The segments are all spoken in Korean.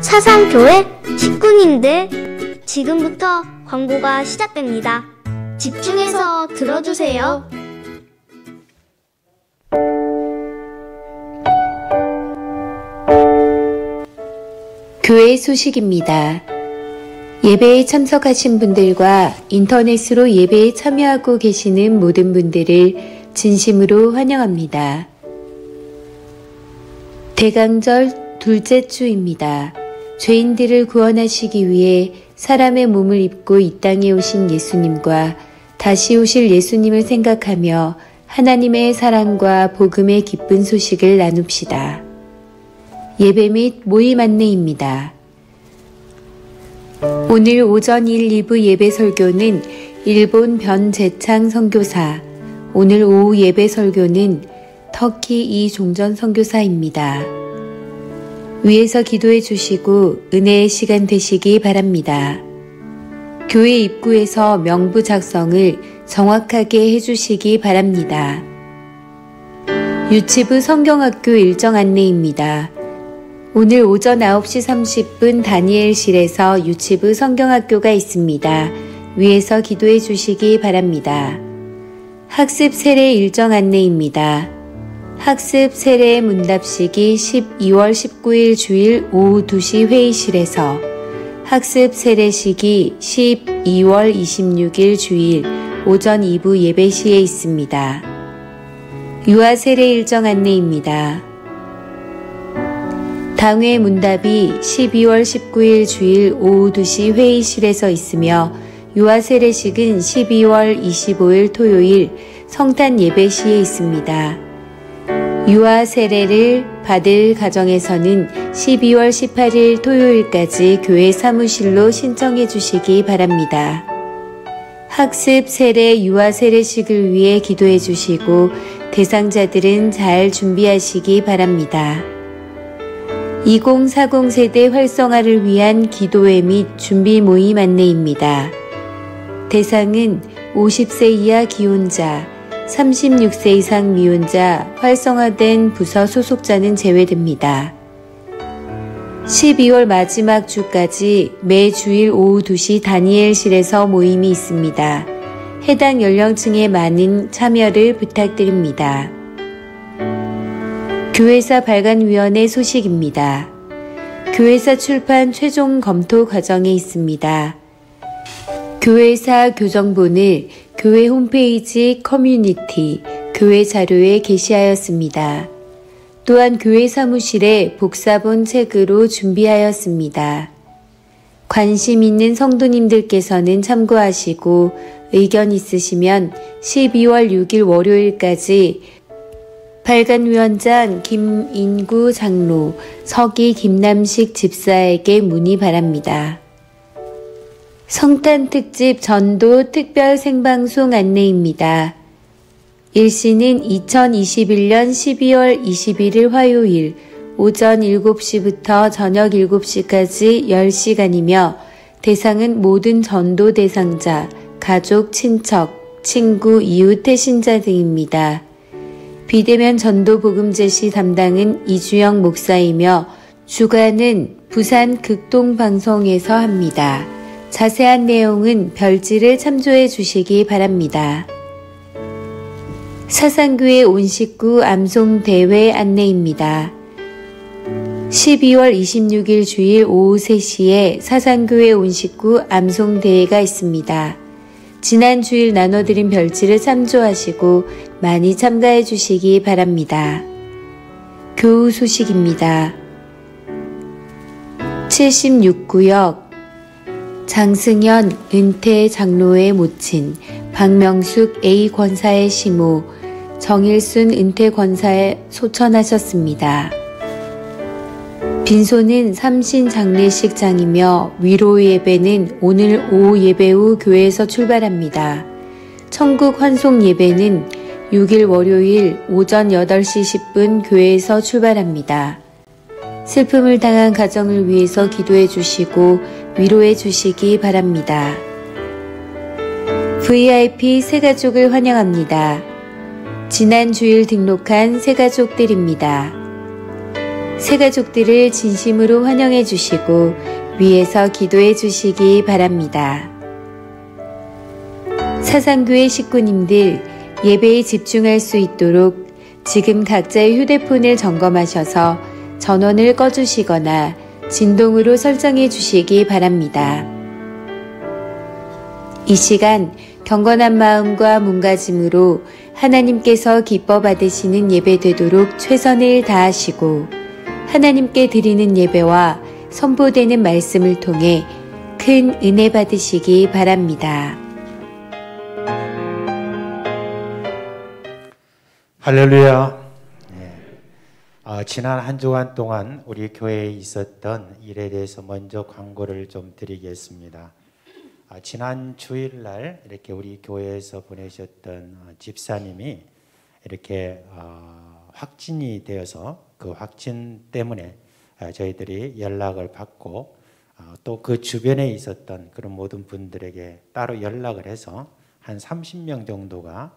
사상교회 식구님들, 지금부터 광고가 시작됩니다. 집중해서 들어주세요. 교회 소식입니다. 예배에 참석하신 분들과 인터넷으로 예배에 참여하고 계시는 모든 분들을 진심으로 환영합니다. 대강절 둘째 주입니다. 죄인들을 구원하시기 위해 사람의 몸을 입고 이 땅에 오신 예수님과 다시 오실 예수님을 생각하며 하나님의 사랑과 복음의 기쁜 소식을 나눕시다. 예배 및 모임 안내입니다. 오늘 오전 1, 2부 예배 설교는 일본 변재창 선교사, 오늘 오후 예배 설교는 터키 이종전 선교사입니다. 위에서 기도해 주시고 은혜의 시간 되시기 바랍니다. 교회 입구에서 명부 작성을 정확하게 해주시기 바랍니다. 유치부 성경학교 일정 안내입니다. 오늘 오전 9시 30분 다니엘실에서 유치부 성경학교가 있습니다. 위에서 기도해 주시기 바랍니다. 학습 세례 일정 안내입니다. 학습 세례 문답식이 12월 19일 주일 오후 2시 회의실에서, 학습 세례식이 12월 26일 주일 오전 2부 예배시에 있습니다. 유아 세례 일정 안내입니다. 당회 문답이 12월 19일 주일 오후 2시 회의실에서 있으며, 유아 세례식은 12월 25일 토요일 성탄 예배시에 있습니다. 유아 세례를 받을 가정에서는 12월 18일 토요일까지 교회 사무실로 신청해 주시기 바랍니다. 학습 세례 유아 세례식을 위해 기도해 주시고 대상자들은 잘 준비하시기 바랍니다. 2040 세대 활성화를 위한 기도회 및 준비 모임 안내입니다. 대상은 50세 이하 기혼자, 36세 이상 미혼자, 활성화된 부서 소속자는 제외됩니다. 12월 마지막 주까지 매 주일 오후 2시 다니엘실에서 모임이 있습니다. 해당 연령층의 많은 참여를 부탁드립니다. 교회사 발간위원회 소식입니다. 교회사 출판 최종 검토 과정에 있습니다. 교회사 교정본을 교회 홈페이지 커뮤니티, 교회 자료에 게시하였습니다. 또한 교회 사무실에 복사본 책으로 준비하였습니다. 관심 있는 성도님들께서는 참고하시고 의견 있으시면 12월 6일 월요일까지 발간위원장 김인구 장로, 서기 김남식 집사에게 문의 바랍니다. 성탄 특집 전도 특별 생방송 안내입니다. 일시는 2021년 12월 21일 화요일 오전 7시부터 저녁 7시까지 10시간이며 대상은 모든 전도 대상자, 가족, 친척, 친구, 이웃, 태신자 등입니다. 비대면 전도 복음 제시 담당은 이주영 목사이며 주관은 부산 극동방송에서 합니다. 자세한 내용은 별지를 참조해 주시기 바랍니다. 사상교회 온 식구 암송대회 안내입니다. 12월 26일 주일 오후 3시에 사상교회 온 식구 암송대회가 있습니다. 지난 주일 나눠드린 별지를 참조하시고 많이 참가해 주시기 바랍니다. 교우 소식입니다. 76구역 장승현 은퇴 장로의 모친, 박명숙 A 권사의 시모, 정일순 은퇴 권사에 소천하셨습니다. 빈소는 삼신 장례식장이며 위로 예배는 오늘 오후 예배 후 교회에서 출발합니다. 천국 환송 예배는 6일 월요일 오전 8시 10분 교회에서 출발합니다. 슬픔을 당한 가정을 위해서 기도해 주시고 위로해 주시기 바랍니다. VIP 새가족을 환영합니다. 지난 주일 등록한 새가족들입니다. 새 가족들을 진심으로 환영해 주시고 위에서 기도해 주시기 바랍니다. 사상교회 식구님들 예배에 집중할 수 있도록 지금 각자의 휴대폰을 점검하셔서 전원을 꺼주시거나 진동으로 설정해 주시기 바랍니다. 이 시간 경건한 마음과 몸가짐으로 하나님께서 기뻐 받으시는 예배 되도록 최선을 다하시고 하나님께 드리는 예배와 선포되는 말씀을 통해 큰 은혜 받으시기 바랍니다. 할렐루야. 지난 한 주간 동안 우리 교회에 있었던 일에 대해서 먼저 광고를 좀 드리겠습니다. 지난 주일날 이렇게 우리 교회에서 보내셨던 집사님이 이렇게 확진이 되어서 그 확진 때문에 저희들이 연락을 받고 또 그 주변에 있었던 그런 모든 분들에게 따로 연락을 해서 한 30명 정도가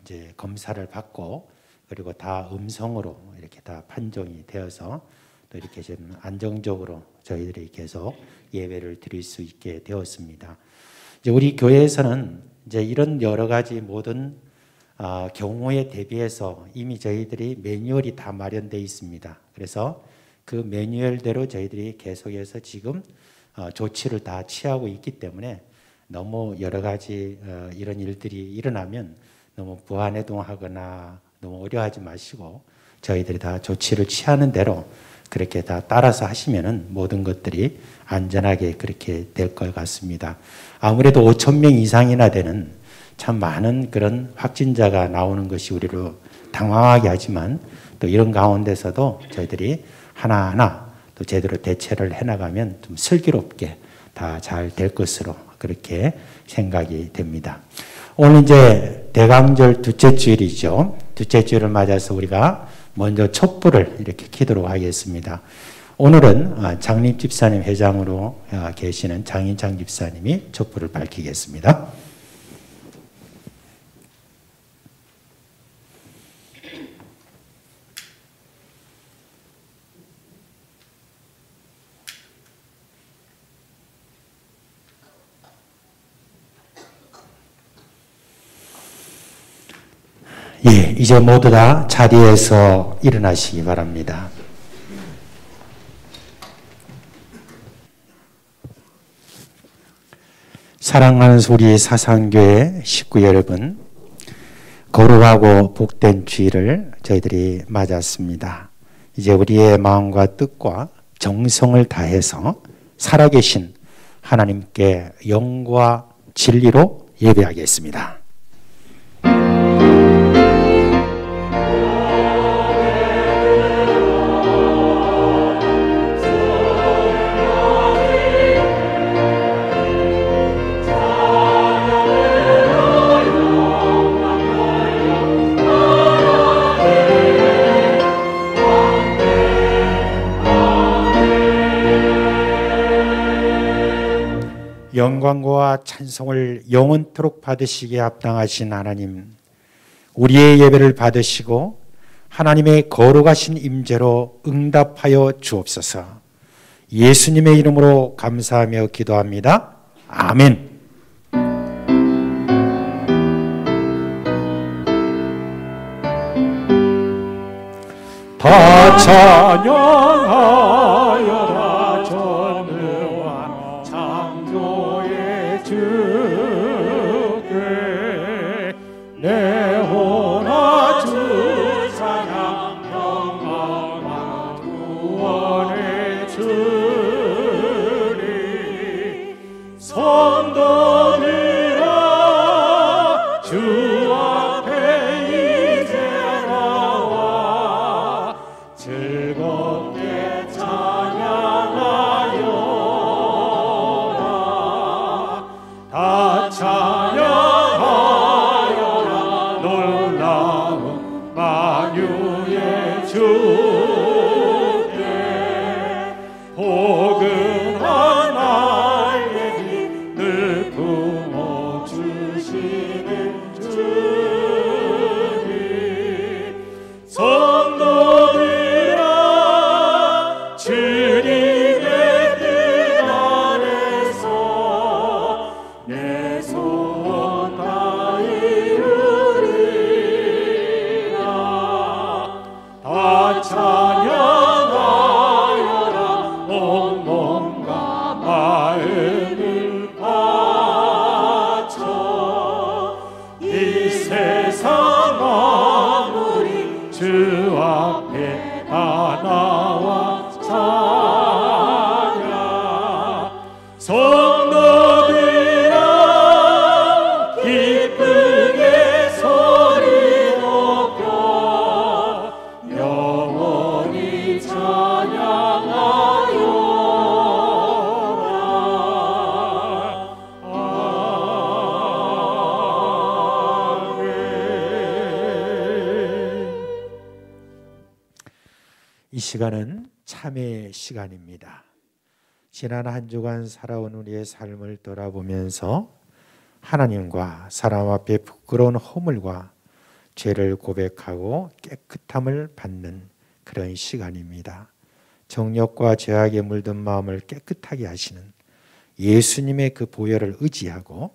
이제 검사를 받고 그리고 다 음성으로 이렇게 다 판정이 되어서 또 이렇게 좀 안정적으로 저희들이 계속 예배를 드릴 수 있게 되었습니다. 이제 우리 교회에서는 이제 이런 여러 가지 모든 경우에 대비해서 이미 저희들이 매뉴얼이 다 마련되어 있습니다. 그래서 그 매뉴얼대로 저희들이 계속해서 지금 조치를 다 취하고 있기 때문에 너무 여러 가지 이런 일들이 일어나면 너무 불안해동하거나 너무 어려워하지 마시고 저희들이 다 조치를 취하는 대로 그렇게 다 따라서 하시면은 모든 것들이 안전하게 그렇게 될 것 같습니다. 아무래도 5,000명 이상이나 되는 참 많은 그런 확진자가 나오는 것이 우리를 당황하게 하지만 또 이런 가운데서도 저희들이 하나하나 또 제대로 대처를 해나가면 좀 슬기롭게 다 잘 될 것으로 그렇게 생각이 됩니다. 오늘 이제 대강절 둘째 주일이죠. 둘째 주일을 맞아서 우리가 먼저 촛불을 이렇게 켜도록 하겠습니다. 오늘은 장립 집사님 회장으로 계시는 장인창 집사님이 촛불을 밝히겠습니다. 예, 이제 모두 다 자리에서 일어나시기 바랍니다. 사랑하는 우리 사상교회 식구 여러분, 거룩하고 복된 주일을 저희들이 맞았습니다. 이제 우리의 마음과 뜻과 정성을 다해서 살아계신 하나님께 영과 진리로 예배하겠습니다. 영광과 찬송을 영원토록 받으시기에 합당하신 하나님, 우리의 예배를 받으시고 하나님의 거룩하신 임재로 응답하여 주옵소서. 예수님의 이름으로 감사하며 기도합니다. 아멘. 다 찬양하여라 전능한 창조의 주께 내 혼아 주 사랑 영광 구원의 주리 손도들아 주 앞에 이제 나와 즐겁게 찬양하여라 다 찬양하여라 놀라운 만유의 주께 포근한 나의 빛을 품어주시는 주님 성도 주 앞에 다 나와 찬양. 성도들아 기쁘게 소리 높여 영원히 찬양하여라. 아멘. 이 시간은 참회의 시간입니다. 지난 한 주간 살아온 우리의 삶을 돌아보면서 하나님과 사람 앞에 부끄러운 허물과 죄를 고백하고 깨끗함을 받는 그런 시간입니다. 정욕과 죄악에 물든 마음을 깨끗하게 하시는 예수님의 그 보혈을 의지하고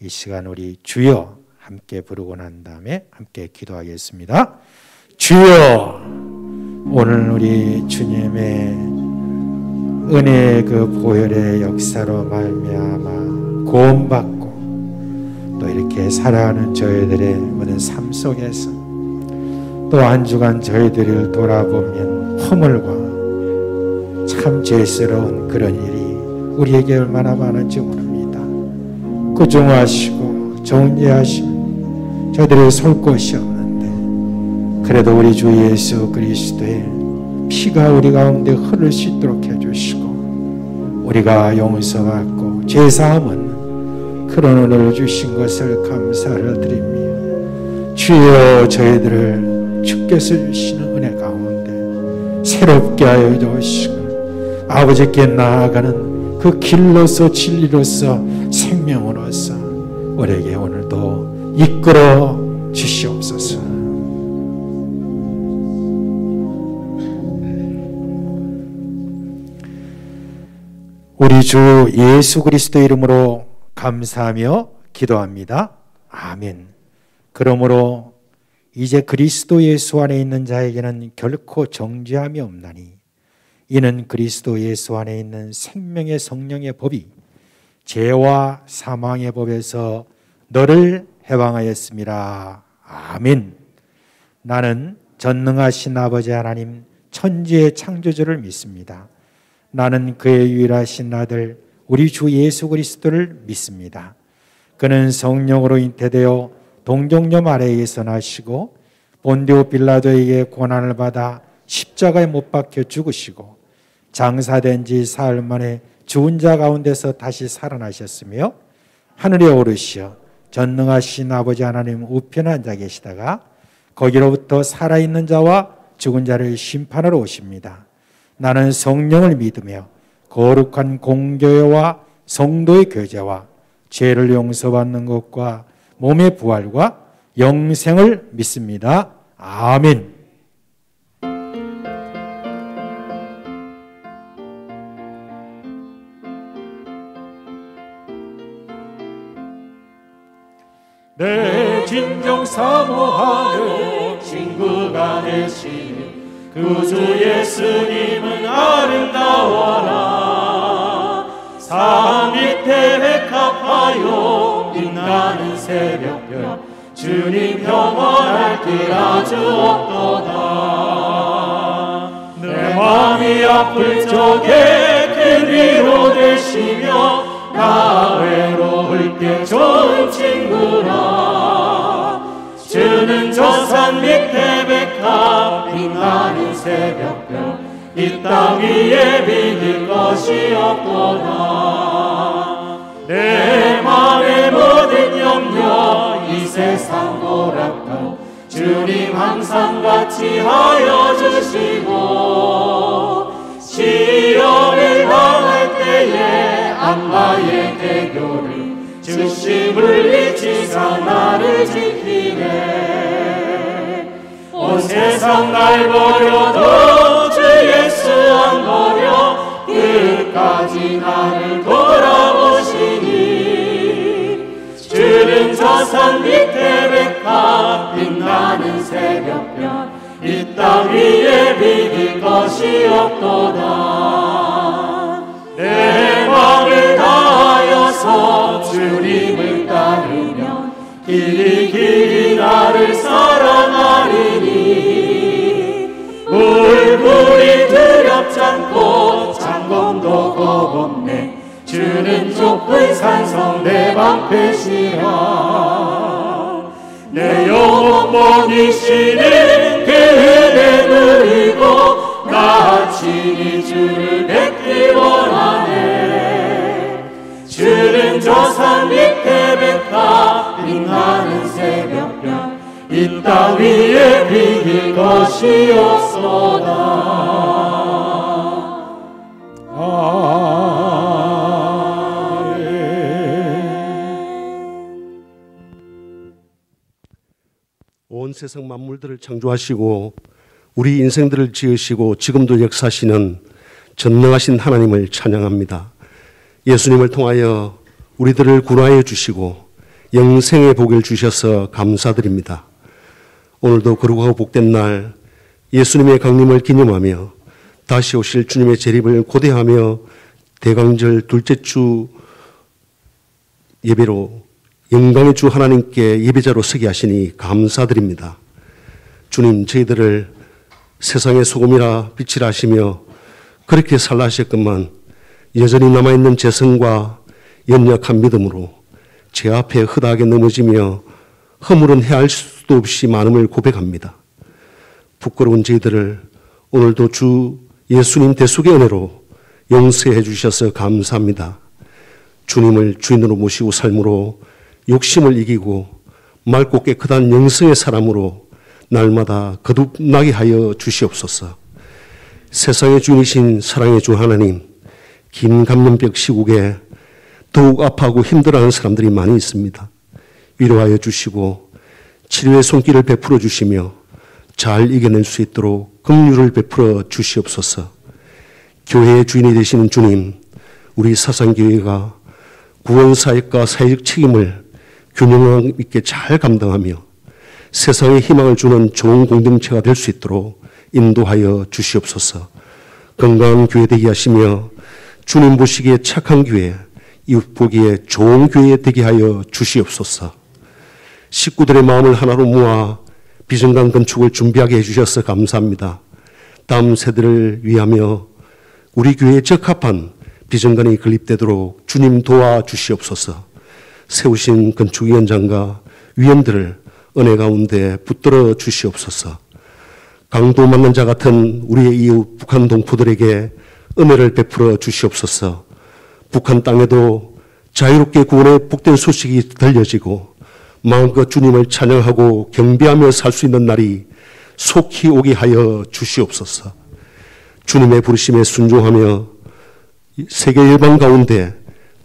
이 시간 우리 주여 함께 부르고 난 다음에 함께 기도하겠습니다. 주여, 오늘 우리 주님의 은혜의 그 보혈의 역사로 말미암아 구원받고 또 이렇게 살아가는 저희들의 모든 삶 속에서 또 한 주간 저희들을 돌아보면 허물과 참 죄스러운 그런 일이 우리에게 얼마나 많은지 모릅니다. 구중하시고 정죄하시고 저희들이 설 곳이 없는데 그래도 우리 주 예수 그리스도의 피가 우리 가운데 흐를 수 있도록 해주시고 우리가 용서받고 죄사함 얻는 그런 은혜를 주신 것을 감사를 드리며 주여 저희들을 주께서 주시는 은혜 가운데 새롭게 하여 주시고 아버지께 나아가는 그 길로서 진리로서 생명으로서 우리에게 오늘도 이끌어 주시옵소서. 우리 주 예수 그리스도의 이름으로 감사하며 기도합니다. 아멘. 그러므로 이제 그리스도 예수 안에 있는 자에게는 결코 정죄함이 없나니 이는 그리스도 예수 안에 있는 생명의 성령의 법이 죄와 사망의 법에서 너를 해방하였습니다. 아멘. 나는 전능하신 아버지 하나님 천지의 창조주를 믿습니다. 나는 그의 유일하신 아들 우리 주 예수 그리스도를 믿습니다. 그는 성령으로 잉태되어 동정녀 마리아에게서 나시고 본디오 빌라도에게 고난을 받아 십자가에 못 박혀 죽으시고 장사된 지 사흘 만에 죽은 자 가운데서 다시 살아나셨으며 하늘에 오르시어 전능하신 아버지 하나님 우편에 앉아 계시다가 거기로부터 살아있는 자와 죽은 자를 심판하러 오십니다. 나는 성령을 믿으며 거룩한 공교회와 성도의 교제와 죄를 용서받는 것과 몸의 부활과 영생을 믿습니다. 아멘. 내 진정 사모하는 친구가 되시니 구주 예수님은 아름다워라. 산 밑에 백합하여 빛나는 새벽별 주님 영원할 길 아주 없도다. 내 마음이 아플 적에 그 위로 되시며 나 외로울 때 좋은 친구라. 주는 저 산 밑에 백합 빛나는 새벽별 이 땅 위에 비길 것이 없도다. 내 맘의 모든 염려 이 세상 고락도 주님 항상 같이 하여 주시고 시험을 당할 때에 악마의 대교를 주심을 잊지사 나를 지키네. 온 세상 날 버려도 주 예수 안 버려 끝까지 나를 돌아보시니 주는 저 산 밑에 백합 빛나는 새벽별 이 땅 위에 비길 것이 없도다. 내 마음을 다하여서 주님을 따르면 길이 길이 나를 사랑하리니 하여서 내 방패시라. 내 영혼 먹이시는 그 은혜 누리고 나 친히 주를 뵙기 원하네. 주는 저 산 밑에 백합 빛나는 새벽별 이 땅 위에 비길 것이 없소다. 온 세상 만물들을 창조하시고 우리 인생들을 지으시고 지금도 역사하시는 전능하신 하나님을 찬양합니다. 예수님을 통하여 우리들을 구원하여 주시고 영생의 복을 주셔서 감사드립니다. 오늘도 거룩하고 복된 날 예수님의 강림을 기념하며 다시 오실 주님의 재림을 고대하며 대강절 둘째 주 예배로 영광의 주 하나님께 예배자로 서게 하시니 감사드립니다. 주님, 저희들을 세상의 소금이라 빛이라 하시며 그렇게 살라 하셨건만 여전히 남아있는 재성과 연약한 믿음으로 제 앞에 허다하게 넘어지며 허물은 헤아릴 수도 없이 많음을 고백합니다. 부끄러운 저희들을 오늘도 주 예수님 대속의 은혜로 용서해 주셔서 감사합니다. 주님을 주인으로 모시고 삶으로 욕심을 이기고 맑고 깨끗한 영성의 사람으로 날마다 거듭나게 하여 주시옵소서. 세상의 주인이신 사랑의 주 하나님, 긴 감염병 시국에 더욱 아파하고 힘들어하는 사람들이 많이 있습니다. 위로하여 주시고 치료의 손길을 베풀어 주시며 잘 이겨낼 수 있도록 긍휼을 베풀어 주시옵소서. 교회의 주인이 되시는 주님, 우리 사상교회가 구원사역과 사회적 책임을 균형 있게 잘 감당하며 세상에 희망을 주는 좋은 공동체가 될 수 있도록 인도하여 주시옵소서. 건강한 교회 되게 하시며 주님 보시기에 착한 교회, 이웃 보기에 좋은 교회 되게 하여 주시옵소서. 식구들의 마음을 하나로 모아 비정강 건축을 준비하게 해주셔서 감사합니다. 다음 세대를 위하며 우리 교회에 적합한 비정강이 건립되도록 주님 도와주시옵소서. 세우신 건축위원장과 위원들을 은혜 가운데 붙들어 주시옵소서. 강도 맞는 자 같은 우리의 이웃 북한 동포들에게 은혜를 베풀어 주시옵소서. 북한 땅에도 자유롭게 구원의 복된 소식이 들려지고 마음껏 주님을 찬양하고 경배하며 살 수 있는 날이 속히 오게 하여 주시옵소서. 주님의 부르심에 순종하며 세계 열방 가운데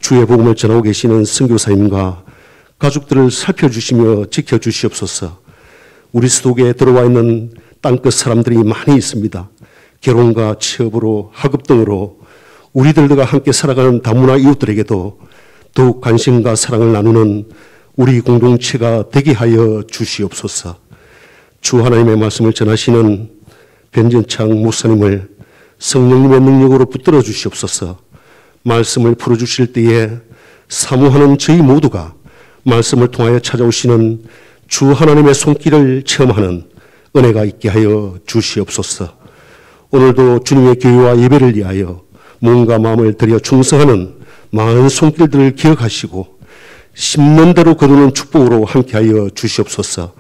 주의 복음을 전하고 계시는 선교사님과 가족들을 살펴주시며 지켜주시옵소서. 우리 수도계에 들어와 있는 땅끝 사람들이 많이 있습니다. 결혼과 취업으로 학업 등으로 우리들과 함께 살아가는 다문화 이웃들에게도 더욱 관심과 사랑을 나누는 우리 공동체가 되게 하여 주시옵소서. 주 하나님의 말씀을 전하시는 변진창 목사님을 성령님의 능력으로 붙들어 주시옵소서. 말씀을 풀어주실 때에 사모하는 저희 모두가 말씀을 통하여 찾아오시는 주 하나님의 손길을 체험하는 은혜가 있게 하여 주시옵소서. 오늘도 주님의 교회와 예배를 위하여 몸과 마음을 들여 충성하는 많은 손길들을 기억하시고 심는 대로 거두는 축복으로 함께하여 주시옵소서.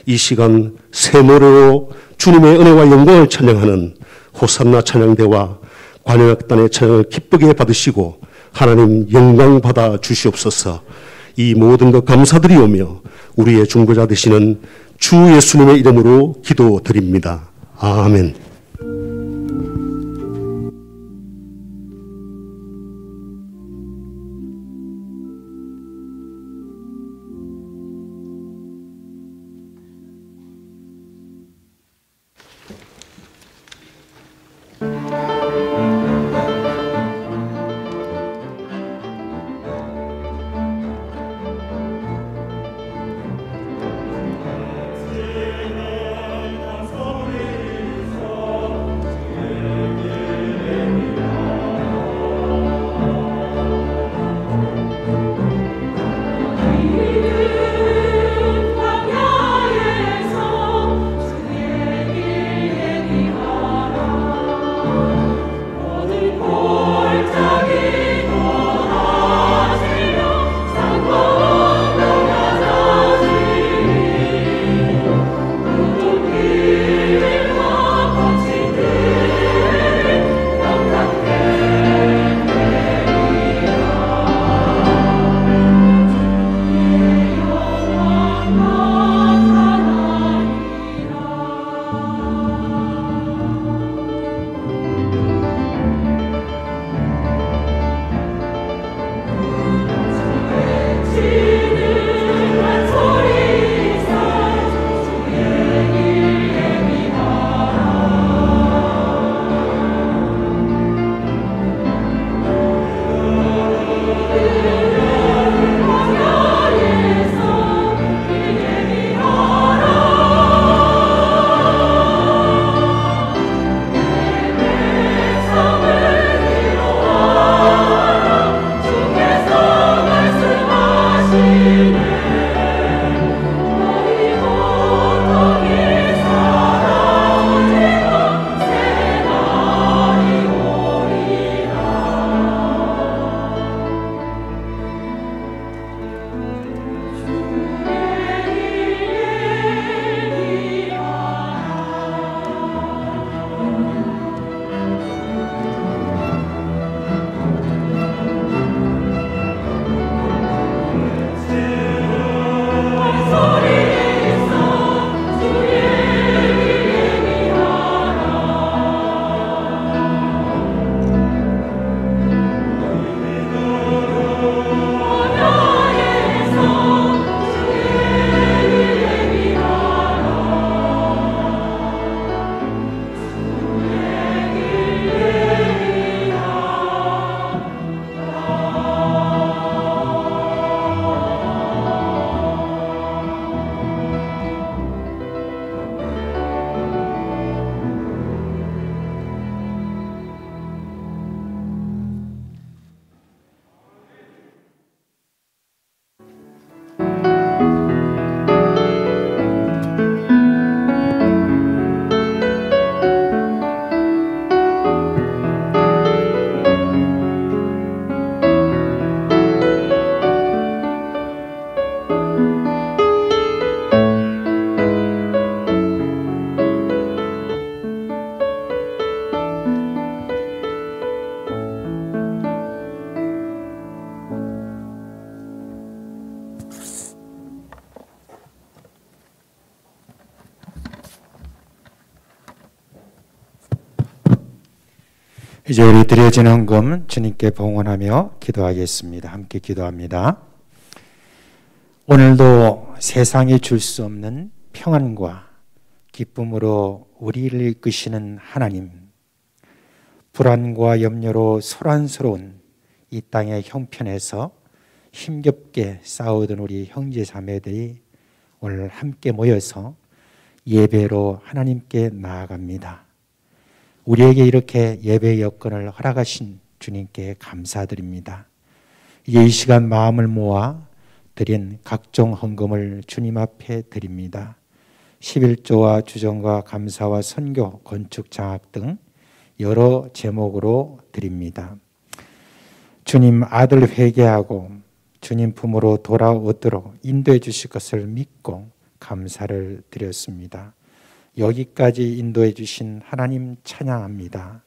이 시간 새 노래로 주님의 은혜와 영광을 찬양하는 호산나 찬양대와 관현악단의 찬양을 기쁘게 받으시고 하나님 영광 받아 주시옵소서. 이 모든 것 감사드리오며 우리의 중보자 되시는 주 예수님의 이름으로 기도드립니다. 아멘. 이제 우리 드려진 헌금 주님께 봉헌하며 기도하겠습니다. 함께 기도합니다. 오늘도 세상이 줄 수 없는 평안과 기쁨으로 우리를 이끄시는 하나님, 불안과 염려로 소란스러운 이 땅의 형편에서 힘겹게 싸우던 우리 형제 자매들이 오늘 함께 모여서 예배로 하나님께 나아갑니다. 우리에게 이렇게 예배 여건을 허락하신 주님께 감사드립니다. 이제 이 시간 마음을 모아 드린 각종 헌금을 주님 앞에 드립니다. 11조와 주정과 감사와 선교, 건축 장학 등 여러 제목으로 드립니다. 주님 아들 회개하고 주님 품으로 돌아오도록 인도해 주실 것을 믿고 감사를 드렸습니다. 여기까지 인도해 주신 하나님 찬양합니다.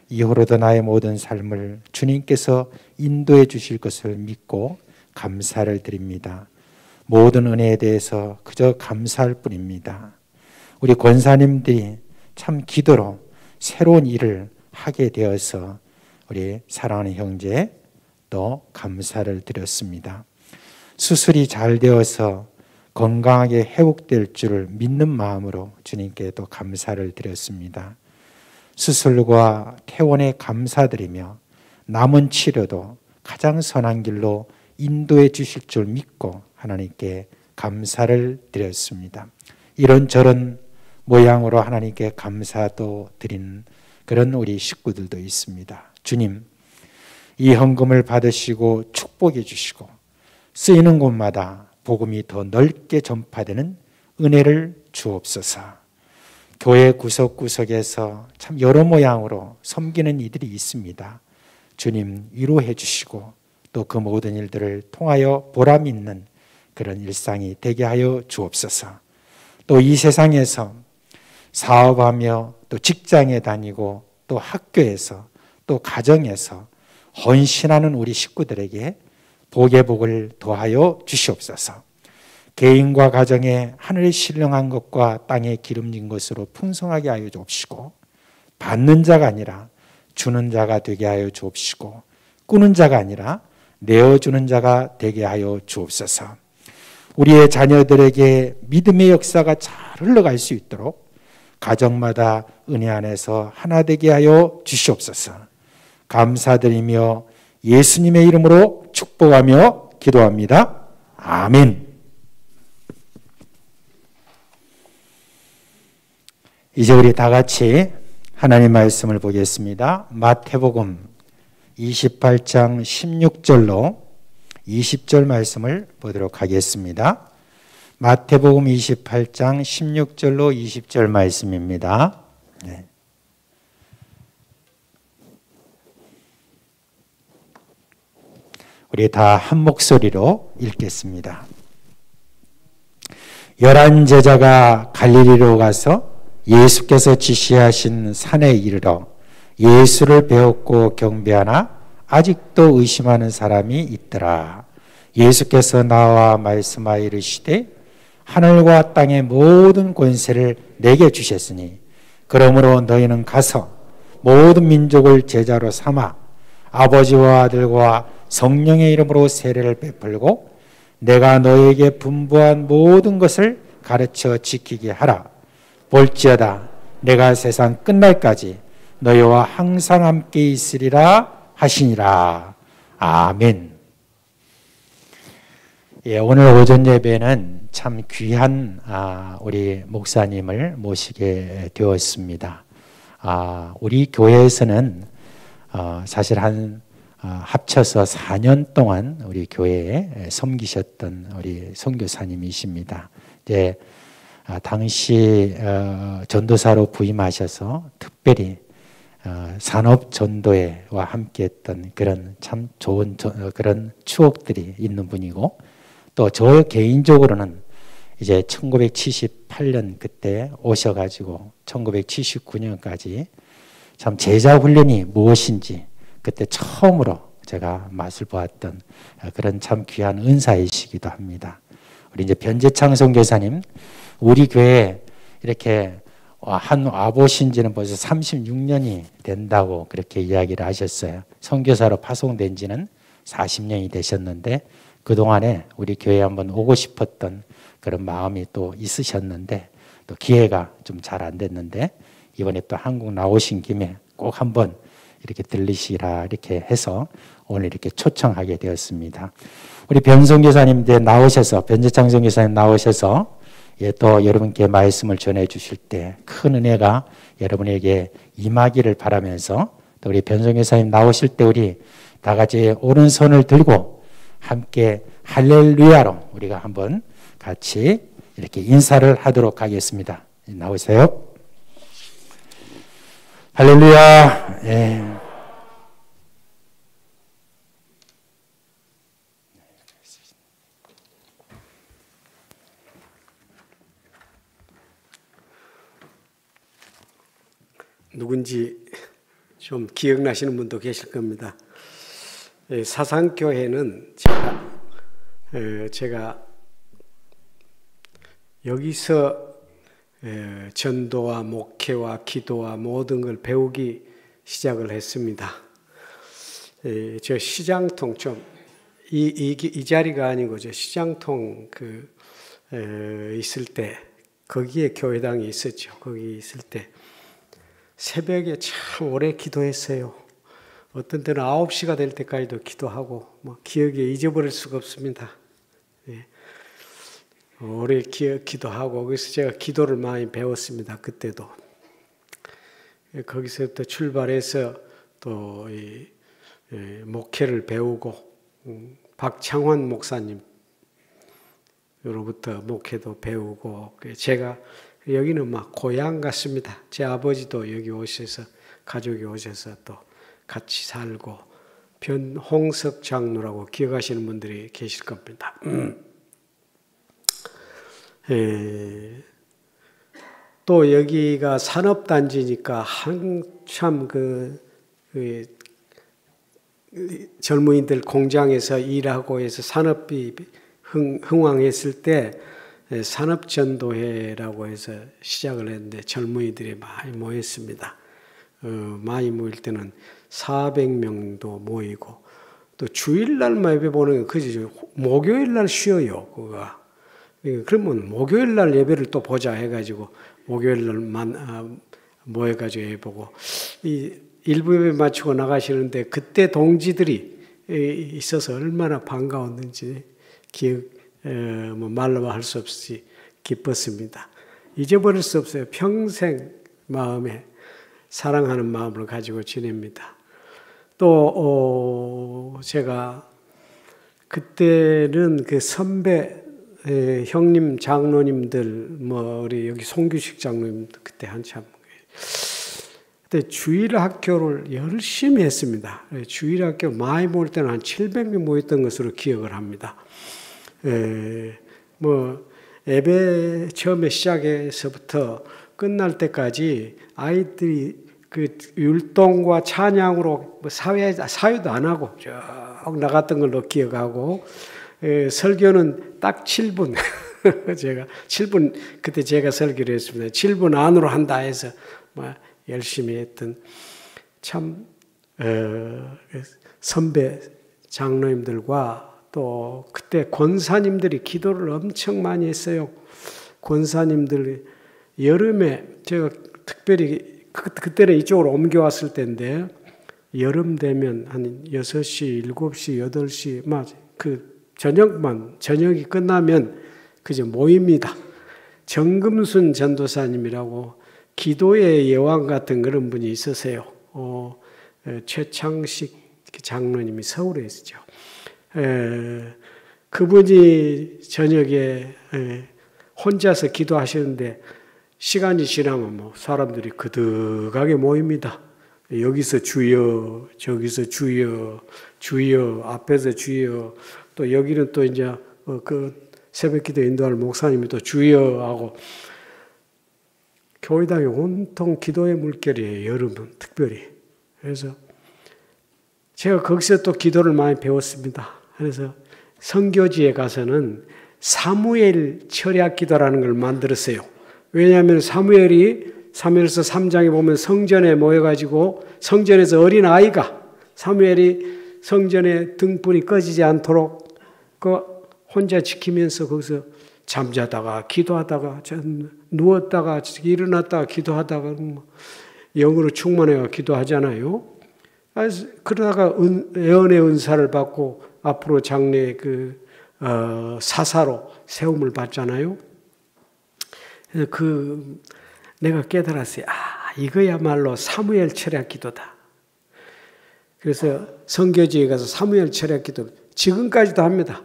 이후로도 나의 모든 삶을 주님께서 인도해 주실 것을 믿고 감사를 드립니다. 모든 은혜에 대해서 그저 감사할 뿐입니다. 우리 권사님들이 참 기도로 새로운 일을 하게 되어서 우리 사랑하는 형제 또 감사를 드렸습니다. 수술이 잘 되어서 건강하게 회복될 줄을 믿는 마음으로 주님께 또 감사를 드렸습니다. 수술과 퇴원에 감사드리며 남은 치료도 가장 선한 길로 인도해 주실 줄 믿고 하나님께 감사를 드렸습니다. 이런저런 모양으로 하나님께 감사도 드린 그런 우리 식구들도 있습니다. 주님, 이 헌금을 받으시고 축복해 주시고 쓰이는 곳마다 복음이 더 넓게 전파되는 은혜를 주옵소서. 교회 구석구석에서 참 여러 모양으로 섬기는 이들이 있습니다. 주님 위로해 주시고 또 그 모든 일들을 통하여 보람 있는 그런 일상이 되게 하여 주옵소서. 또 이 세상에서 사업하며 또 직장에 다니고 또 학교에서 또 가정에서 헌신하는 우리 식구들에게 복의 복을 더하여 주시옵소서. 개인과 가정에 하늘에 신령한 것과 땅에 기름진 것으로 풍성하게 하여 주옵시고 받는 자가 아니라 주는 자가 되게 하여 주옵시고 꾸는 자가 아니라 내어주는 자가 되게 하여 주옵소서. 우리의 자녀들에게 믿음의 역사가 잘 흘러갈 수 있도록 가정마다 은혜 안에서 하나 되게 하여 주시옵소서. 감사드리며 예수님의 이름으로 축복하며 기도합니다. 아멘. 이제 우리 다 같이 하나님 말씀을 보겠습니다. 마태복음 28장 16절로 20절 말씀을 보도록 하겠습니다. 마태복음 28장 16절로 20절 말씀입니다. 네. 우리 다 한 목소리로 읽겠습니다. 11 제자가 갈릴리로 가서 예수께서 지시하신 산에 이르러 예수를 배웠고 경배하나 아직도 의심하는 사람이 있더라. 예수께서 나와 말씀하여 이르시되 하늘과 땅의 모든 권세를 내게 주셨으니 그러므로 너희는 가서 모든 민족을 제자로 삼아 아버지와 아들과 성령의 이름으로 세례를 베풀고 내가 너희에게 분부한 모든 것을 가르쳐 지키게 하라. 볼지어다 내가 세상 끝날까지 너희와 항상 함께 있으리라 하시니라. 아멘. 예, 오늘 오전 예배는 참 귀한 우리 목사님을 모시게 되었습니다. 우리 교회에서는 사실 합쳐서 4년 동안 우리 교회에 섬기셨던 우리 선교사님이십니다. 이제 당시 전도사로 부임하셔서 특별히 산업 전도회와 함께했던 그런 참 좋은 그런 추억들이 있는 분이고 또 저 개인적으로는 이제 1978년 그때 오셔가지고 1979년까지 참 제자 훈련이 무엇인지 그때 처음으로 제가 맛을 보았던 그런 참 귀한 은사이시기도 합니다. 우리 이제 변재창 선교사님, 우리 교회에 이렇게 와보신 지는 벌써 36년이 된다고 그렇게 이야기를 하셨어요. 선교사로 파송된 지는 40년이 되셨는데 그동안에 우리 교회에 한번 오고 싶었던 그런 마음이 또 있으셨는데 또 기회가 좀 잘 안 됐는데 이번에 또 한국 나오신 김에 꼭 한번 이렇게 들리시라 이렇게 해서 오늘 이렇게 초청하게 되었습니다. 우리 변성 교사님 나오셔서 변재창 선교사님 나오셔서 또 여러분께 말씀을 전해 주실 때 큰 은혜가 여러분에게 임하기를 바라면서 또 우리 변성 교사님 나오실 때 우리 다 같이 오른손을 들고 함께 할렐루야로 우리가 한번 같이 이렇게 인사를 하도록 하겠습니다. 나오세요. 할렐루야. 예. 누군지 좀 기억나시는 분도 계실 겁니다. 사상교회는 제가 여기서 전도와 목회와 기도와 모든 걸 배우기 시작을 했습니다. 저 시장통 이 자리가 아니고 저 시장통 있을 때 거기에 교회당이 있었죠. 거기 있을 때 새벽에 참 오래 기도했어요. 어떤 때는 9시가 될 때까지도 기도하고 기억에 잊어버릴 수가 없습니다. 오래 기도하고 그래서 제가 기도를 많이 배웠습니다. 그때도 거기서부터 출발해서 또 목회를 배우고 박창환 목사님으로부터 목회도 배우고 제가 여기는 막 고향 같습니다. 제 아버지도 여기 오셔서 가족이 오셔서 또 같이 살고 변홍석 장로라고 기억하시는 분들이 계실 겁니다. 또 여기가 산업단지니까 한참 젊은이들 공장에서 일하고 해서 산업이 흥왕했을 때 산업전도회라고 해서 시작을 했는데 젊은이들이 많이 모였습니다. 많이 모일 때는 400명도 모이고 또 주일날만 예배 보는 거 그죠? 목요일날 쉬어요. 그거가. 그러면 목요일날 예배를 또 보자 해가지고 목요일날만 모여가지고 예배 보고 이 일부 예배 마치고 나가시는데 그때 동지들이 있어서 얼마나 반가웠는지 말로 할 수 없이 기뻤습니다. 잊어버릴 수 없어요. 평생 마음에 사랑하는 마음을 가지고 지냅니다. 또 제가 그때는 그 선배 형님 장로님들 우리 여기 송규식 장로님도 그때 한참 그때 주일학교를 열심히 했습니다. 주일학교 많이 모일 때는 한 700명 모였던 것으로 기억을 합니다. 예배 처음에 시작해서부터 끝날 때까지 아이들이 그 율동과 찬양으로 사회도 안 하고 쭉 나갔던 걸로 기억하고 설교는 딱 7분 제가 7분 그때 제가 설교를 했습니다. 7분 안으로 한다 해서 열심히 했던 참 선배 장로님들과 또 그때 권사님들이 기도를 엄청 많이 했어요. 권사님들 여름에 제가 특별히 그때는 이쪽으로 옮겨왔을 때인데 여름 되면 한 6시, 7시, 8시 그 저녁이 끝나면 그저 모입니다. 정금순 전도사님이라고 기도의 여왕 같은 그런 분이 있으세요. 최창식 장로님이 서울에 있었죠. 그분이 저녁에 혼자서 기도하시는데 시간이 지나면 사람들이 그득하게 모입니다. 여기서 주여, 저기서 주여, 주여, 앞에서 주여, 또 여기는 또 이제 그 새벽기도 인도할 목사님이 또 주여 하고 교회당이 온통 기도의 물결이에요. 여름은 특별히. 그래서 제가 거기서 또 기도를 많이 배웠습니다. 그래서 선교지에 가서는 사무엘 철야 기도라는 걸 만들었어요. 왜냐하면 사무엘이 사무엘서 3장에 보면 성전에 모여가지고 성전에서 어린 아이가 사무엘이 성전에 등불이 꺼지지 않도록 그 혼자 지키면서 거기서 잠자다가 기도하다가 누웠다가 일어났다가 기도하다가 영으로 충만해가 기도하잖아요. 그러다가 예언의 은사를 받고 앞으로 장래 사사로 세움을 받잖아요. 내가 깨달았어요. 이거야말로 사무엘 철학 기도다. 그래서 선교지에 가서 사무엘 철학 기도 지금까지도 합니다.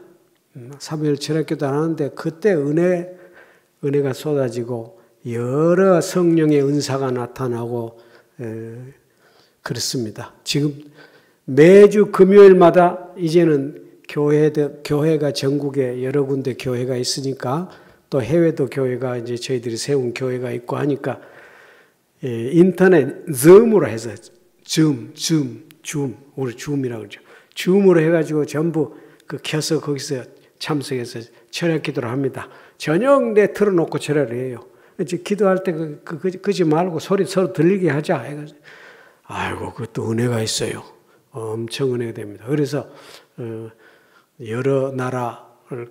사무엘 철학 기도 하는데 그때 은혜가 쏟아지고 여러 성령의 은사가 나타나고 그렇습니다. 지금 매주 금요일마다 이제는 교회가 전국에 여러 군데 교회가 있으니까 또 해외도 교회가 이제 저희들이 세운 교회가 있고 하니까 인터넷 줌으로 해서 줌 우리 줌이라고 그러죠. 줌으로 해가지고 전부 켜서 거기서 참석해서 철학 기도를 합니다. 저녁 내 틀어놓고 철학을 해요. 이제 기도할 때 그지 말고 소리 서로 들리게 하자 해가지고 아이고 그것도 은혜가 있어요. 엄청 은혜가 됩니다. 그래서 여러 나라를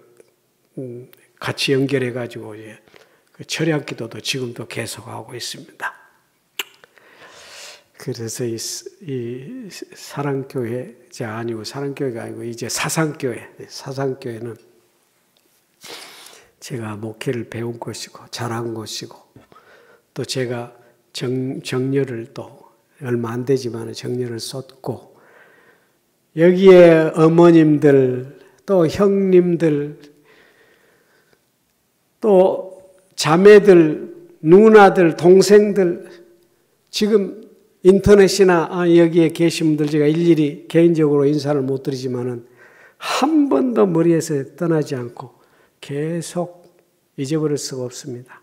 같이 연결해가지고 그 철학 기도도 지금도 계속하고 있습니다. 그래서 이 사랑교회가 아니고 이제 사상교회는 제가 목회를 배운 곳이고 자란 곳이고 또 제가 정열을 또 얼마 안 되지만 정열을 쏟고 여기에 어머님들 또 형님들 또 자매들 누나들 동생들 지금 인터넷이나 여기에 계신 분들 제가 일일이 개인적으로 인사를 못 드리지만은 한 번도 머리에서 떠나지 않고 계속 잊어버릴 수가 없습니다.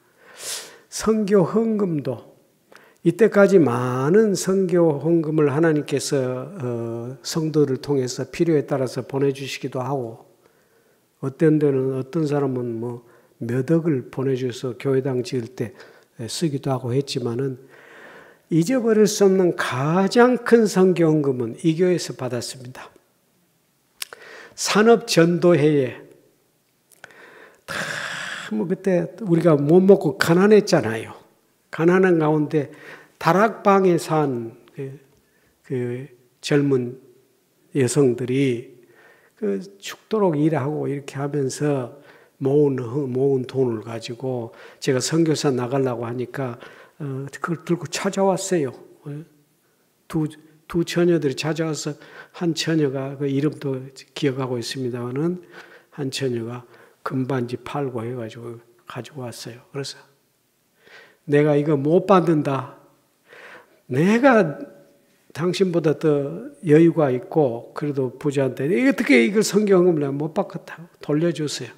선교 헌금도 이때까지 많은 선교 헌금을 하나님께서 성도를 통해서 필요에 따라서 보내주시기도 하고 어떤 데는 어떤 사람은 몇 억을 보내줘서 교회당 지을 때 쓰기도 하고 했지만은 잊어버릴 수 없는 가장 큰 선교 헌금은 이 교회에서 받았습니다. 산업전도회에 그때 우리가 못 먹고 가난했잖아요. 가난한 가운데 다락방에 산 그 젊은 여성들이 죽도록 일하고 이렇게 하면서 모은 돈을 가지고 제가 선교사 나가려고 하니까 그걸 들고 찾아왔어요. 두 처녀들이 찾아와서 한 처녀가 그 이름도 기억하고 있습니다만은 한 처녀가 금반지 팔고 해가지고 가지고 왔어요. 그래서 내가 이거 못 받는다. 내가 당신보다 더 여유가 있고 그래도 부자인데 어떻게 이걸 선교헌금을 내가 못 받겠다. 돌려주세요.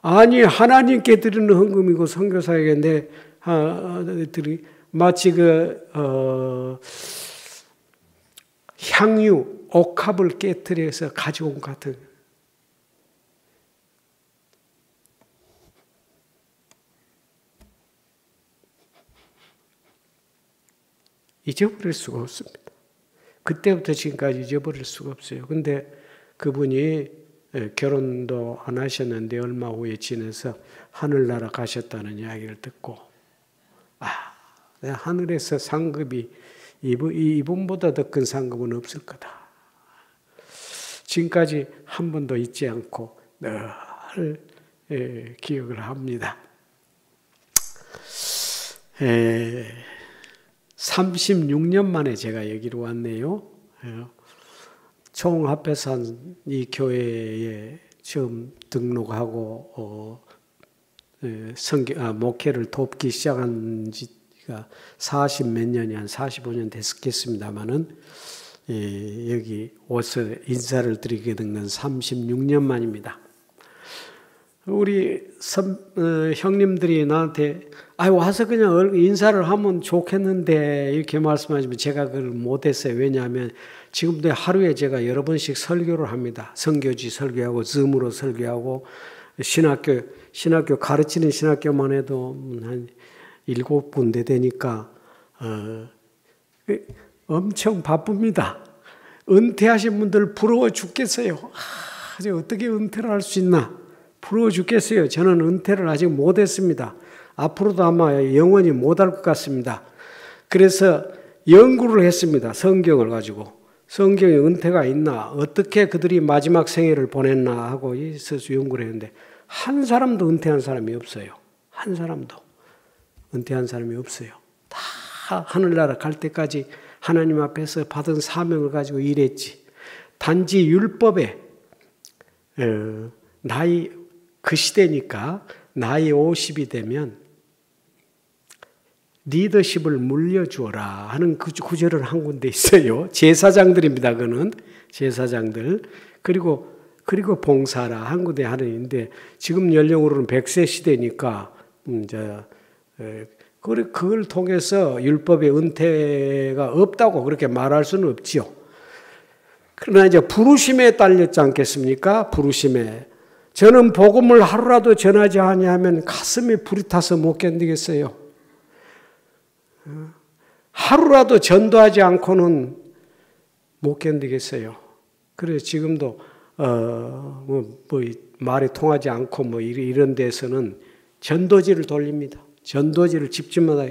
아니 하나님께 드리는 헌금이고 선교사에게 내 마치 향유 옥합을 깨뜨려서 가져온 것 같은 잊어버릴 수가 없습니다. 그때부터 지금까지 잊어버릴 수가 없어요. 근데 그분이 결혼도 안 하셨는데 얼마 후에 지내서 하늘나라 가셨다는 이야기를 듣고 하늘에서 상급이 이분보다 더 큰 상급은 없을 거다. 지금까지 한 번도 잊지 않고 늘 기억을 합니다. 36년 만에 제가 여기로 왔네요. 총 합해서 이 교회에 처음 등록하고 목회를 돕기 시작한 지가 40몇 년이 한 45년 됐겠습니다마는 여기 와서 인사를 드리게 된 건 36년 만입니다. 우리 형님들이 나한테 와서 그냥 인사를 하면 좋겠는데 이렇게 말씀하시면 제가 그걸 못했어요. 왜냐하면 지금도 하루에 제가 여러 번씩 설교를 합니다. 선교지 설교하고 줌으로 설교하고 신학교 가르치는 신학교만 해도 한 7군데 되니까 엄청 바쁩니다. 은퇴하신 분들 부러워 죽겠어요. 어떻게 은퇴를 할 수 있나? 부러워 죽겠어요. 저는 은퇴를 아직 못했습니다. 앞으로도 아마 영원히 못할 것 같습니다. 그래서 연구를 했습니다. 성경을 가지고. 성경에 은퇴가 있나? 어떻게 그들이 마지막 생애를 보냈나 하고 있어서 연구를 했는데 한 사람도 은퇴한 사람이 없어요. 한 사람도 은퇴한 사람이 없어요. 다 하늘나라 갈 때까지 하나님 앞에서 받은 사명을 가지고 일했지. 단지 율법에 나이 그 시대니까 나이 50이 되면 리더십을 물려주어라 하는 그 구절을 한 군데 있어요. 제사장들입니다. 그는 제사장들. 그리고 봉사라 한 군데 하는데 지금 연령으로는 100세 시대니까 그걸 통해서 율법의 은퇴가 없다고 그렇게 말할 수는 없지요. 그러나 이제 부르심에 딸렸지 않겠습니까? 부르심에. 저는 복음을 하루라도 전하지 아니하면 가슴에 불이 타서 못 견디겠어요. 하루라도 전도하지 않고는 못 견디겠어요. 그래서 지금도 말이 통하지 않고 이런 데서는 전도지를 돌립니다. 전도지를 집집마다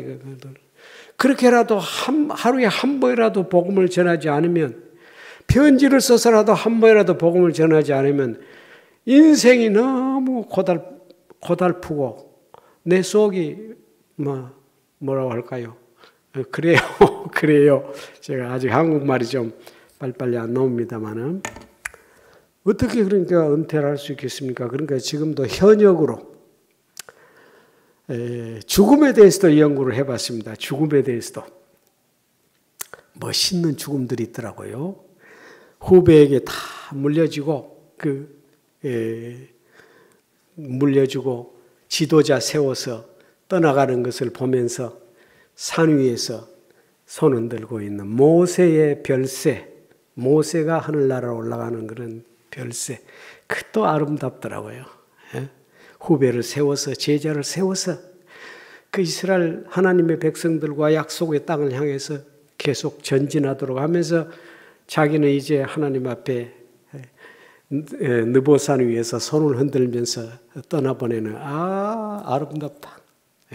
그렇게라도 하루에 한 번이라도 복음을 전하지 않으면 편지를 써서라도 한 번이라도 복음을 전하지 않으면 인생이 너무 고달프고 내 속이 뭐라고 할까요? 그래요. 제가 아직 한국말이 좀 빨리빨리 안 나옵니다만은 어떻게 그러니까 은퇴를 할 수 있겠습니까? 그러니까 지금도 현역으로 죽음에 대해서도 연구를 해봤습니다. 죽음에 대해서도 멋있는 죽음들이 있더라고요. 후배에게 다 물려주고 지도자 세워서 떠나가는 것을 보면서 산 위에서 손 흔들고 있는 모세의 별세, 모세가 하늘나라로 올라가는 그런 별세, 그것도 아름답더라고요. 후배를 세워서 제자를 세워서 그 이스라엘 하나님의 백성들과 약속의 땅을 향해서 계속 전진하도록 하면서 자기는 이제 하나님 앞에 느보산 위에서 손을 흔들면서 떠나보내는 아름답다.